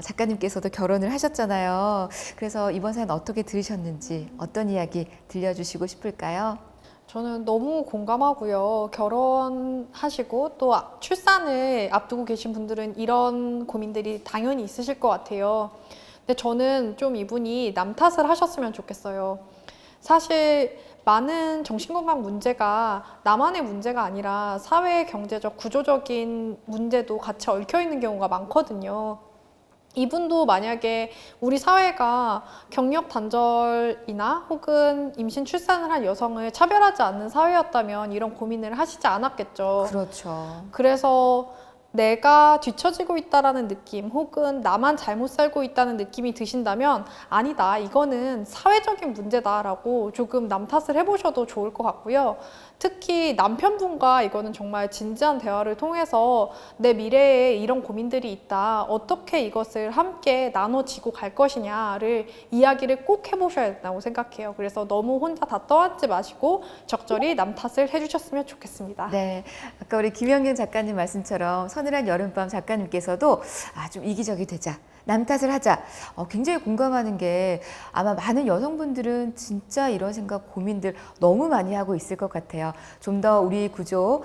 작가님께서도 결혼을 하셨잖아요. 그래서 이번 사연 어떻게 들으셨는지 어떤 이야기 들려주시고 싶을까요? 저는 너무 공감하고요. 결혼하시고 또 출산을 앞두고 계신 분들은 이런 고민들이 당연히 있으실 것 같아요. 근데 저는 좀 이분이 남 탓을 하셨으면 좋겠어요. 사실 많은 정신건강 문제가 나만의 문제가 아니라 사회, 경제적, 구조적인 문제도 같이 얽혀 있는 경우가 많거든요. 이분도 만약에 우리 사회가 경력 단절이나 혹은 임신 출산을 한 여성을 차별하지 않는 사회였다면 이런 고민을 하시지 않았겠죠. 그렇죠. 그래서 내가 뒤처지고 있다라는 느낌 혹은 나만 잘못 살고 있다는 느낌이 드신다면 아니다, 이거는 사회적인 문제다라고 조금 남 탓을 해보셔도 좋을 것 같고요. 특히 남편분과 이거는 정말 진지한 대화를 통해서 내 미래에 이런 고민들이 있다, 어떻게 이것을 함께 나눠지고 갈 것이냐를 이야기를 꼭 해보셔야 된다고 생각해요. 그래서 너무 혼자 다 떠안지 마시고 적절히 남 탓을 해주셨으면 좋겠습니다. 네, 아까 우리 김영균 작가님 말씀처럼 서늘한 여름밤 작가님께서도 좀 이기적이 되자, 남 탓을 하자, 굉장히 공감하는 게 아마 많은 여성분들은 진짜 이런 생각, 고민들 너무 많이 하고 있을 것 같아요. 좀 더 우리 구조,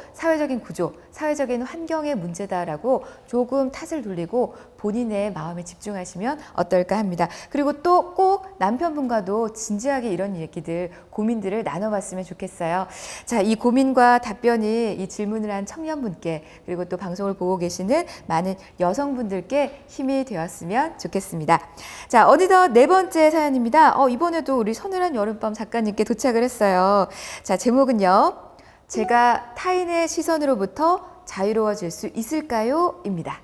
사회적인 환경의 문제다라고 조금 탓을 돌리고 본인의 마음에 집중하시면 어떨까 합니다. 그리고 또 꼭 남편분과도 진지하게 이런 얘기들, 고민들을 나눠봤으면 좋겠어요. 자, 이 고민과 답변이 이 질문을 한 청년분께 그리고 또 방송을 보고 계시는 많은 여성분들께 힘이 되었으면 좋겠습니다. 자, 어느덧 네 번째 사연입니다. 이번에도 우리 서늘한 여름밤 작가님께 도착을 했어요. 자, 제목은요, 제가 타인의 시선으로부터 자유로워질 수 있을까요? 입니다.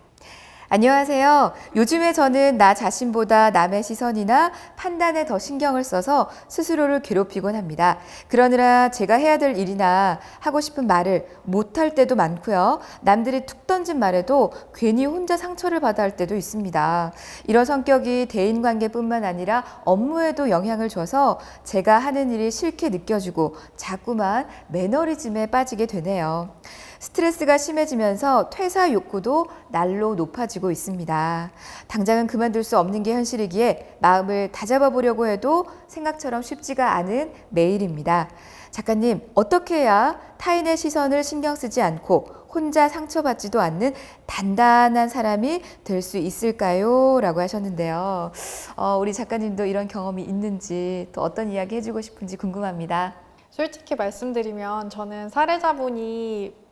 안녕하세요. 요즘에 저는 나 자신보다 남의 시선이나 판단에 더 신경을 써서 스스로를 괴롭히곤 합니다. 그러느라 제가 해야 될 일이나 하고 싶은 말을 못할 때도 많고요. 남들이 툭 던진 말에도 괜히 혼자 상처를 받아 할 때도 있습니다. 이런 성격이 대인관계뿐만 아니라 업무에도 영향을 줘서 제가 하는 일이 싫게 느껴지고 자꾸만 매너리즘에 빠지게 되네요. 스트레스가 심해지면서 퇴사 욕구도 날로 높아지고 있습니다. 당장은 그만둘 수 없는 게 현실이기에 마음을 다잡아 보려고 해도 생각처럼 쉽지가 않은 매일입니다. 작가님, 어떻게 해야 타인의 시선을 신경 쓰지 않고 혼자 상처받지도 않는 단단한 사람이 될 수 있을까요? 라고 하셨는데요. 우리 작가님도 이런 경험이 있는지, 또 어떤 이야기 해주고 싶은지 궁금합니다. 솔직히 말씀드리면 저는 사례자분이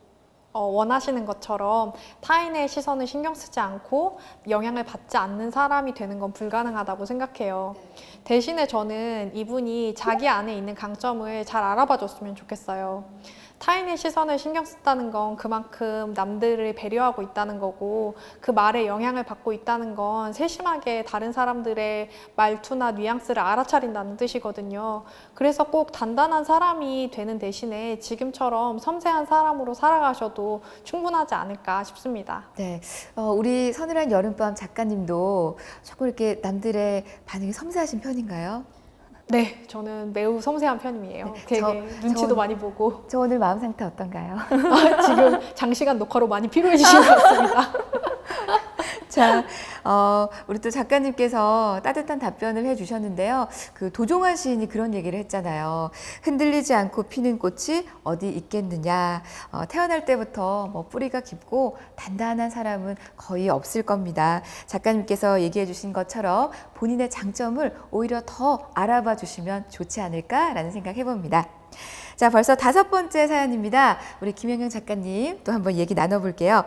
원하시는 것처럼 타인의 시선을 신경 쓰지 않고 영향을 받지 않는 사람이 되는 건 불가능하다고 생각해요. 대신에 저는 이분이 자기 안에 있는 강점을 잘 알아봐 줬으면 좋겠어요. 타인의 시선을 신경 쓴다는 건 그만큼 남들을 배려하고 있다는 거고, 그 말에 영향을 받고 있다는 건 세심하게 다른 사람들의 말투나 뉘앙스를 알아차린다는 뜻이거든요. 그래서 꼭 단단한 사람이 되는 대신에 지금처럼 섬세한 사람으로 살아가셔도 충분하지 않을까 싶습니다. 네, 우리 서늘한 여름밤 작가님도 조금 이렇게 남들의 반응이 섬세하신 편인가요? 네, 저는 매우 섬세한 편이에요. 되게 눈치도 저- 많이 보고. 저 오늘 마음 상태 어떤가요? 지금 장시간 녹화로 많이 피로해지신 것 같습니다. 자, 우리 또 작가님께서 따뜻한 답변을 해주셨는데요. 그 도종환 시인이 그런 얘기를 했잖아요. 흔들리지 않고 피는 꽃이 어디 있겠느냐. 태어날 때부터 뭐 뿌리가 깊고 단단한 사람은 거의 없을 겁니다. 작가님께서 얘기해 주신 것처럼 본인의 장점을 오히려 더 알아봐 주시면 좋지 않을까라는 생각 해봅니다. 자, 벌써 5번째 사연입니다. 우리 김영경 작가님 또 한번 얘기 나눠볼게요.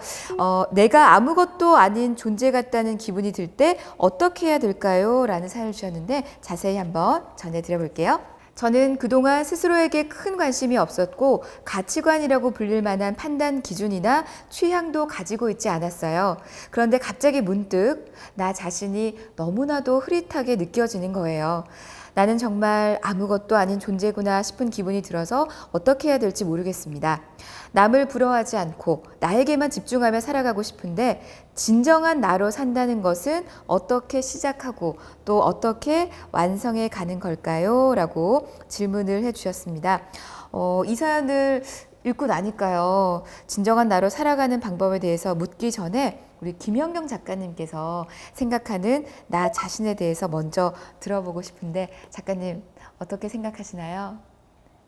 내가 아무것도 아닌 존재 같다는 기분이 들 때 어떻게 해야 될까요? 라는 사연을 주셨는데 자세히 한번 전해드려볼게요. 저는 그동안 스스로에게 큰 관심이 없었고 가치관이라고 불릴 만한 판단 기준이나 취향도 가지고 있지 않았어요. 그런데 갑자기 문득 나 자신이 너무나도 흐릿하게 느껴지는 거예요. 나는 정말 아무것도 아닌 존재구나 싶은 기분이 들어서 어떻게 해야 될지 모르겠습니다. 남을 부러워하지 않고 나에게만 집중하며 살아가고 싶은데 진정한 나로 산다는 것은 어떻게 시작하고 또 어떻게 완성해 가는 걸까요? 라고 질문을 해주셨습니다. 이 사연을 읽고 나니까요, 진정한 나로 살아가는 방법에 대해서 묻기 전에 우리 김연경 작가님께서 생각하는 나 자신에 대해서 먼저 들어보고 싶은데, 작가님 어떻게 생각하시나요?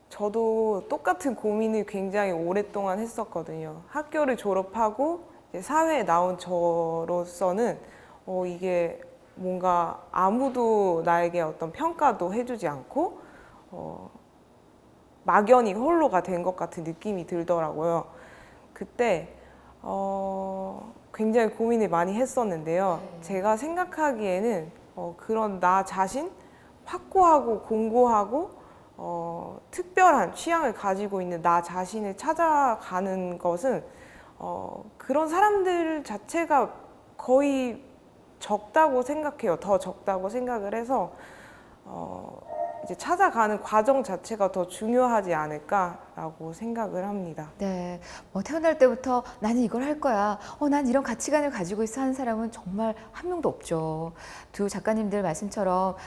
저도 똑같은 고민을 굉장히 오랫동안 했었거든요. 학교를 졸업하고 이제 사회에 나온 저로서는 이게 뭔가 아무도 나에게 어떤 평가도 해주지 않고 막연히 홀로가 된 것 같은 느낌이 들더라고요. 그때 굉장히 고민을 많이 했었는데요. 제가 생각하기에는 그런 나 자신, 확고하고 공고하고 특별한 취향을 가지고 있는 나 자신을 찾아가는 것은 그런 사람들 자체가 거의 적다고 생각해요. 더 적다고 생각을 해서 이제 찾아가는 과정 자체가 더 중요하지 않을까라고 생각을 합니다. 네, 뭐 태어날 때부터 나는 이걸 할 거야. 난 이런 가치관을 가지고 있어 하는 사람은 정말 한 명도 없죠. 두 작가님들 말씀처럼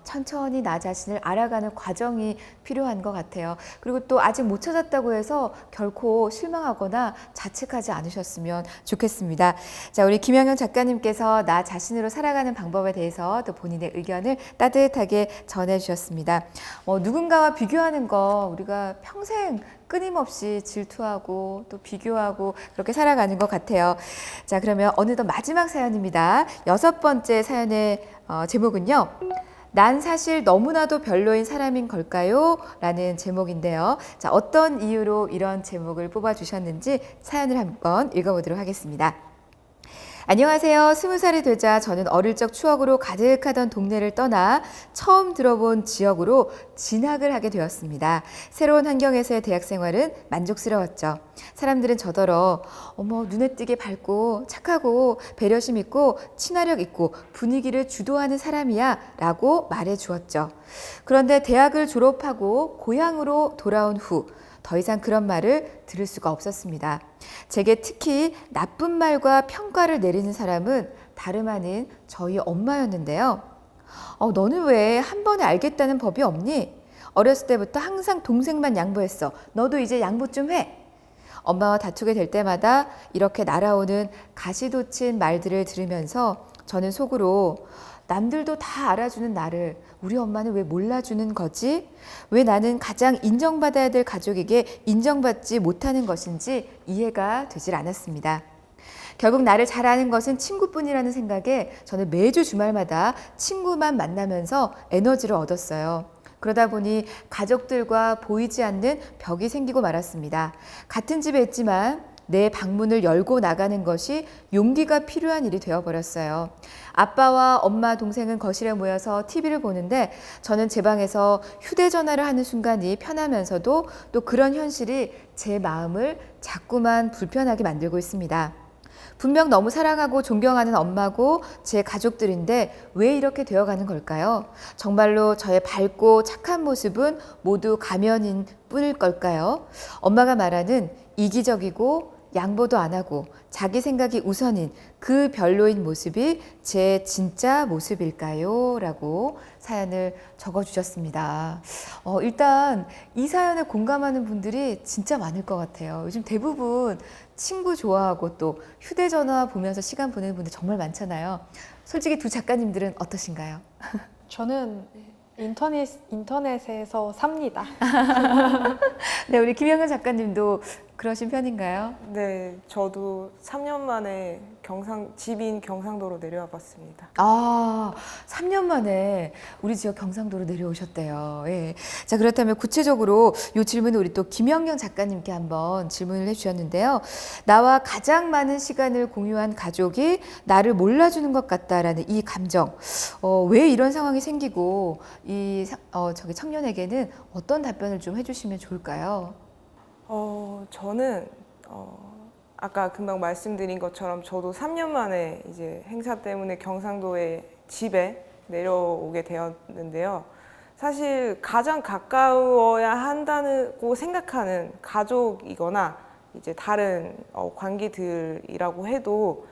천천히 나 자신을 알아가는 과정이 필요한 것 같아요. 그리고 또 아직 못 찾았다고 해서 결코 실망하거나 자책하지 않으셨으면 좋겠습니다. 자, 우리 김영현 작가님께서 나 자신으로 살아가는 방법에 대해서 또 본인의 의견을 따뜻하게 전해주셨습니다. 누군가와 비교하는 거 우리가 평생 끊임없이 질투하고 또 비교하고 그렇게 살아가는 것 같아요. 자, 그러면 어느덧 마지막 사연입니다. 6번째 사연의 제목은요. 난 사실 너무나도 별로인 사람인 걸까요? 라는 제목인데요. 자, 어떤 이유로 이런 제목을 뽑아주셨는지 사연을 한번 읽어보도록 하겠습니다. 안녕하세요. 20살이 되자 저는 어릴 적 추억으로 가득하던 동네를 떠나 처음 들어본 지역으로 진학을 하게 되었습니다. 새로운 환경에서의 대학 생활은 만족스러웠죠. 사람들은 저더러 눈에 띄게 밝고 착하고 배려심 있고 친화력 있고 분위기를 주도하는 사람이야 라고 말해 주었죠. 그런데 대학을 졸업하고 고향으로 돌아온 후 더 이상 그런 말을 들을 수가 없었습니다. 제게 특히 나쁜 말과 평가를 내리는 사람은 다름 아닌 저희 엄마였는데요. 너는 왜 한 번에 알겠다는 법이 없니? 어렸을 때부터 항상 동생만 양보했어. 너도 이제 양보 좀 해. 엄마와 다투게 될 때마다 이렇게 날아오는 가시돋친 말들을 들으면서 저는 속으로 남들도 다 알아주는 나를 우리 엄마는 왜 몰라주는 거지? 왜 나는 가장 인정받아야 될 가족에게 인정받지 못하는 것인지 이해가 되질 않았습니다. 결국 나를 잘 아는 것은 친구뿐이라는 생각에 저는 매주 주말마다 친구만 만나면서 에너지를 얻었어요. 그러다 보니 가족들과 보이지 않는 벽이 생기고 말았습니다. 같은 집에 있지만 내 방문을 열고 나가는 것이 용기가 필요한 일이 되어버렸어요. 아빠와 엄마, 동생은 거실에 모여서 TV를 보는데 저는 제 방에서 휴대전화를 하는 순간이 편하면서도 또 그런 현실이 제 마음을 자꾸만 불편하게 만들고 있습니다. 분명 너무 사랑하고 존경하는 엄마고 제 가족들인데 왜 이렇게 되어가는 걸까요? 정말로 저의 밝고 착한 모습은 모두 가면인 뿐일 걸까요? 엄마가 말하는 이기적이고 양보도 안 하고 자기 생각이 우선인 그 별로인 모습이 제 진짜 모습일까요? 라고 사연을 적어주셨습니다. 일단 이 사연에 공감하는 분들이 진짜 많을 것 같아요. 요즘 대부분 친구 좋아하고 또 휴대전화 보면서 시간 보내는 분들 정말 많잖아요. 솔직히 두 작가님들은 어떠신가요? 저는 인터넷에서 삽니다. 네, 우리 김영현 작가님도 그러신 편인가요? 네, 저도 3년 만에 집인 경상도로 내려와 봤습니다. 3년 만에 우리 지역 경상도로 내려오셨대요. 예. 자, 그렇다면 구체적으로 이 질문을 우리 또 김영경 작가님께 한번 질문을 해주셨는데요. 나와 가장 많은 시간을 공유한 가족이 나를 몰라주는 것 같다라는 이 감정. 왜 이런 상황이 생기고 저기 청년에게는 어떤 답변을 좀 해주시면 좋을까요? 저는 아까 금방 말씀드린 것처럼 저도 3년 만에 이제 행사 때문에 경상도의 집에 내려오게 되었는데요. 사실 가장 가까워야 한다고 생각하는 가족이거나 이제 다른 관계들이라고 해도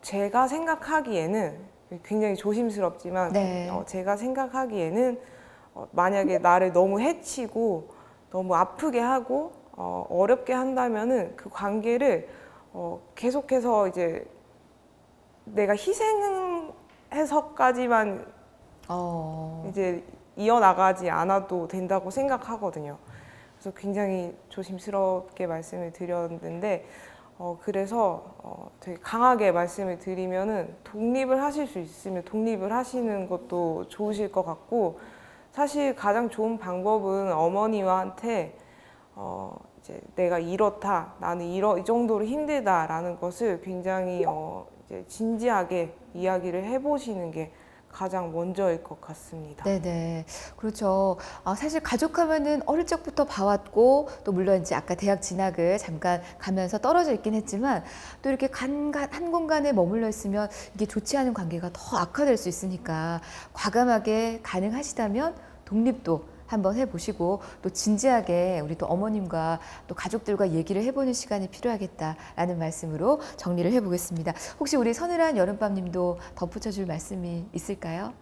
제가 생각하기에는 굉장히 조심스럽지만 네. 제가 생각하기에는 만약에 나를 너무 해치고 너무 아프게 하고 어렵게 한다면은 그 관계를 계속해서 이제 내가 희생해서까지만 이제 이어나가지 않아도 된다고 생각하거든요. 그래서 굉장히 조심스럽게 말씀을 드렸는데 그래서 되게 강하게 말씀을 드리면은 독립을 하실 수 있으면 독립을 하시는 것도 좋으실 것 같고 사실 가장 좋은 방법은 어머니한테 이제 내가 이렇다, 나는 이 정도로 힘들다라는 것을 굉장히 이제 진지하게 이야기를 해보시는 게 가장 먼저일 것 같습니다. 네네. 그렇죠. 사실 가족하면은 어릴 적부터 봐왔고, 또 물론 이제 아까 대학 진학을 잠깐 가면서 떨어져 있긴 했지만, 또 이렇게 한 공간에 머물러 있으면 이게 좋지 않은 관계가 더 악화될 수 있으니까, 과감하게 가능하시다면 독립도 한번 해보시고, 또 진지하게 우리 또 어머님과 또 가족들과 얘기를 해보는 시간이 필요하겠다라는 말씀으로 정리를 해보겠습니다. 혹시 우리 서늘한 여름밤님도 덧붙여줄 말씀이 있을까요?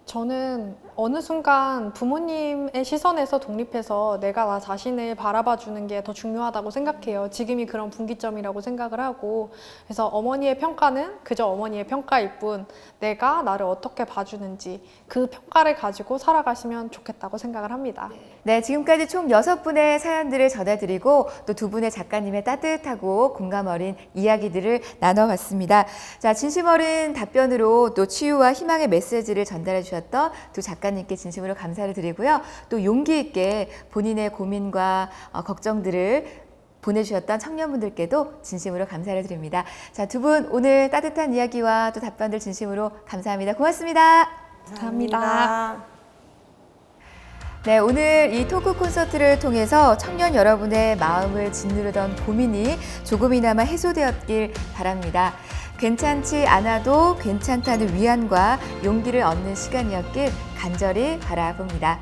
저는 어느 순간 부모님의 시선에서 독립해서 내가 나 자신을 바라봐 주는 게 더 중요하다고 생각해요. 지금이 그런 분기점이라고 생각을 하고, 그래서 어머니의 평가는 그저 어머니의 평가일 뿐, 내가 나를 어떻게 봐주는지 그 평가를 가지고 살아가시면 좋겠다고 생각을 합니다. 네, 지금까지 총 6분의 사연들을 전해드리고 또 2분의 작가님의 따뜻하고 공감 어린 이야기들을 나눠봤습니다. 자, 진심 어린 답변으로 또 치유와 희망의 메시지를 전달해 주셨던 두 작가님께 진심으로 감사를 드리고요. 또 용기 있게 본인의 고민과 걱정들을 보내주셨던 청년분들께도 진심으로 감사를 드립니다. 자, 두 분 오늘 따뜻한 이야기와 또 답변들 진심으로 감사합니다. 고맙습니다. 감사합니다. 네, 오늘 이 토크 콘서트를 통해서 청년 여러분의 마음을 짓누르던 고민이 조금이나마 해소되었길 바랍니다. 괜찮지 않아도 괜찮다는 위안과 용기를 얻는 시간이었길 간절히 바라봅니다.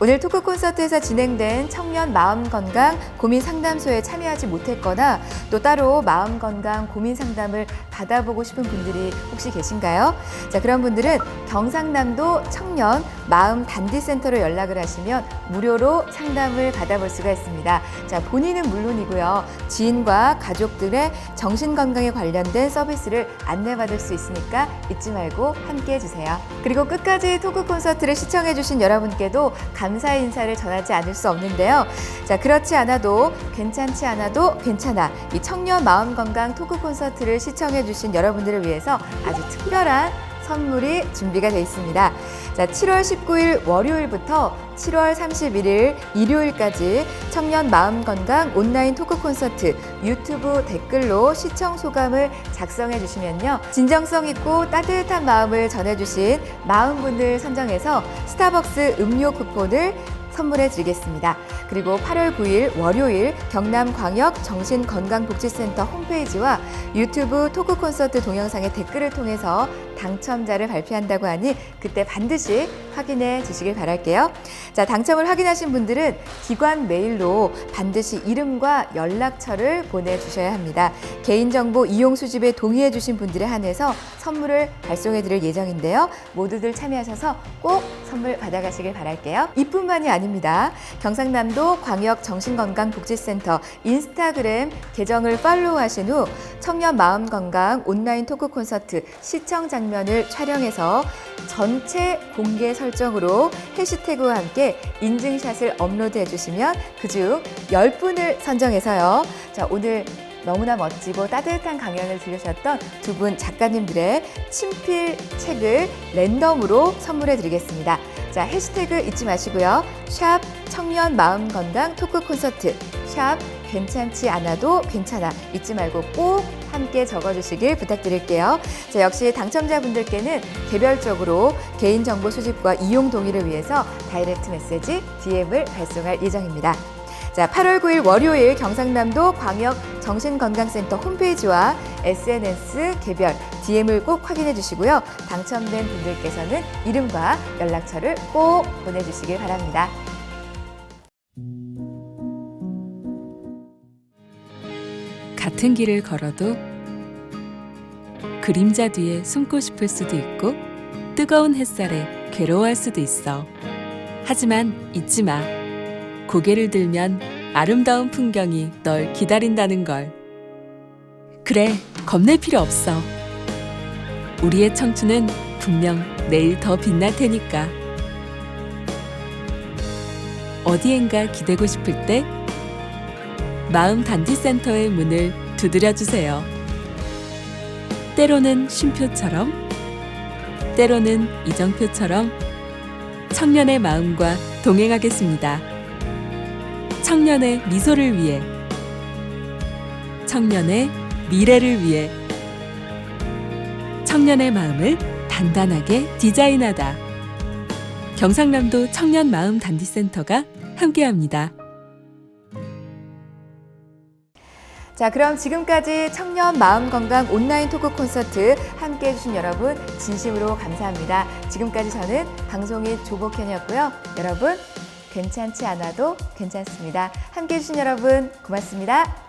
오늘 토크 콘서트에서 진행된 청년 마음건강 고민상담소에 참여하지 못했거나 또 따로 마음건강 고민상담을 받아보고 싶은 분들이 혹시 계신가요? 자, 그런 분들은 경상남도 청년 마음단디센터로 연락을 하시면 무료로 상담을 받아볼 수가 있습니다. 자, 본인은 물론이고요. 지인과 가족들의 정신건강에 관련된 서비스를 안내받을 수 있으니까 잊지 말고 함께해 주세요. 그리고 끝까지 토크 콘서트를 시청해주신 여러분께도 감사의 인사를 전하지 않을 수 없는데요. 자, 그렇지 않아도 괜찮지 않아도 괜찮아. 이 청년 마음건강 토크 콘서트를 시청해주신 여러분들을 위해서 아주 특별한 선물이 준비가 되어 있습니다. 자, 7월 19일 월요일부터 7월 31일 일요일까지 청년 마음건강 온라인 토크 콘서트 유튜브 댓글로 시청 소감을 작성해 주시면요. 진정성 있고 따뜻한 마음을 전해주신 40분을 선정해서 스타벅스 음료 쿠폰을 선물해 드리겠습니다. 그리고 8월 9일 월요일 경남광역정신건강복지센터 홈페이지와 유튜브 토크 콘서트 동영상의 댓글을 통해서 당첨자를 발표한다고 하니 그때 반드시 확인해 주시길 바랄게요. 자, 당첨을 확인하신 분들은 기관 메일로 반드시 이름과 연락처를 보내주셔야 합니다. 개인정보 이용 수집에 동의해 주신 분들에 한해서 선물을 발송해 드릴 예정인데요. 모두들 참여하셔서 꼭 선물 받아가시길 바랄게요. 이뿐만이 아닙니다. 경상남도 광역정신건강복지센터 인스타그램 계정을 팔로우하신 후 청년 마음건강 온라인 토크 콘서트 시청 장면을 촬영해서 전체 공개 설정으로 해시태그와 함께 인증샷을 업로드해 주시면 그중 10분을 선정해서요. 자, 오늘 너무나 멋지고 따뜻한 강연을 들으셨던 두 분 작가님들의 친필 책을 랜덤으로 선물해 드리겠습니다. 자, 해시태그 잊지 마시고요. 샵 청년 마음건강 토크 콘서트, 샵 괜찮지 않아도 괜찮아 잊지 말고 꼭 함께 적어주시길 부탁드릴게요. 자, 역시 당첨자분들께는 개별적으로 개인정보 수집과 이용 동의를 위해서 다이렉트 메시지 DM을 발송할 예정입니다. 자, 8월 9일 월요일 경상남도 광역정신건강센터 홈페이지와 SNS 개별 DM을 꼭 확인해 주시고요. 당첨된 분들께서는 이름과 연락처를 꼭 보내주시길 바랍니다. 같은 길을 걸어도 그림자 뒤에 숨고 싶을 수도 있고 뜨거운 햇살에 괴로워할 수도 있어. 하지만 잊지 마. 고개를 들면 아름다운 풍경이 널 기다린다는 걸. 그래, 겁낼 필요 없어. 우리의 청춘은 분명 내일 더 빛날 테니까. 어디엔가 기대고 싶을 때 마음 단지센터의 문을 두드려 주세요. 때로는 쉼표처럼, 때로는 이정표처럼, 청년의 마음과 동행하겠습니다. 청년의 미소를 위해, 청년의 미래를 위해, 청년의 마음을 단단하게 디자인하다. 경상남도 청년 마음 단디센터가 함께합니다. 자, 그럼 지금까지 청년 마음 건강 온라인 토크 콘서트 함께 해주신 여러분 진심으로 감사합니다. 지금까지 저는 방송인 조복현이었고요. 여러분 괜찮지 않아도 괜찮습니다. 함께 해주신 여러분 고맙습니다.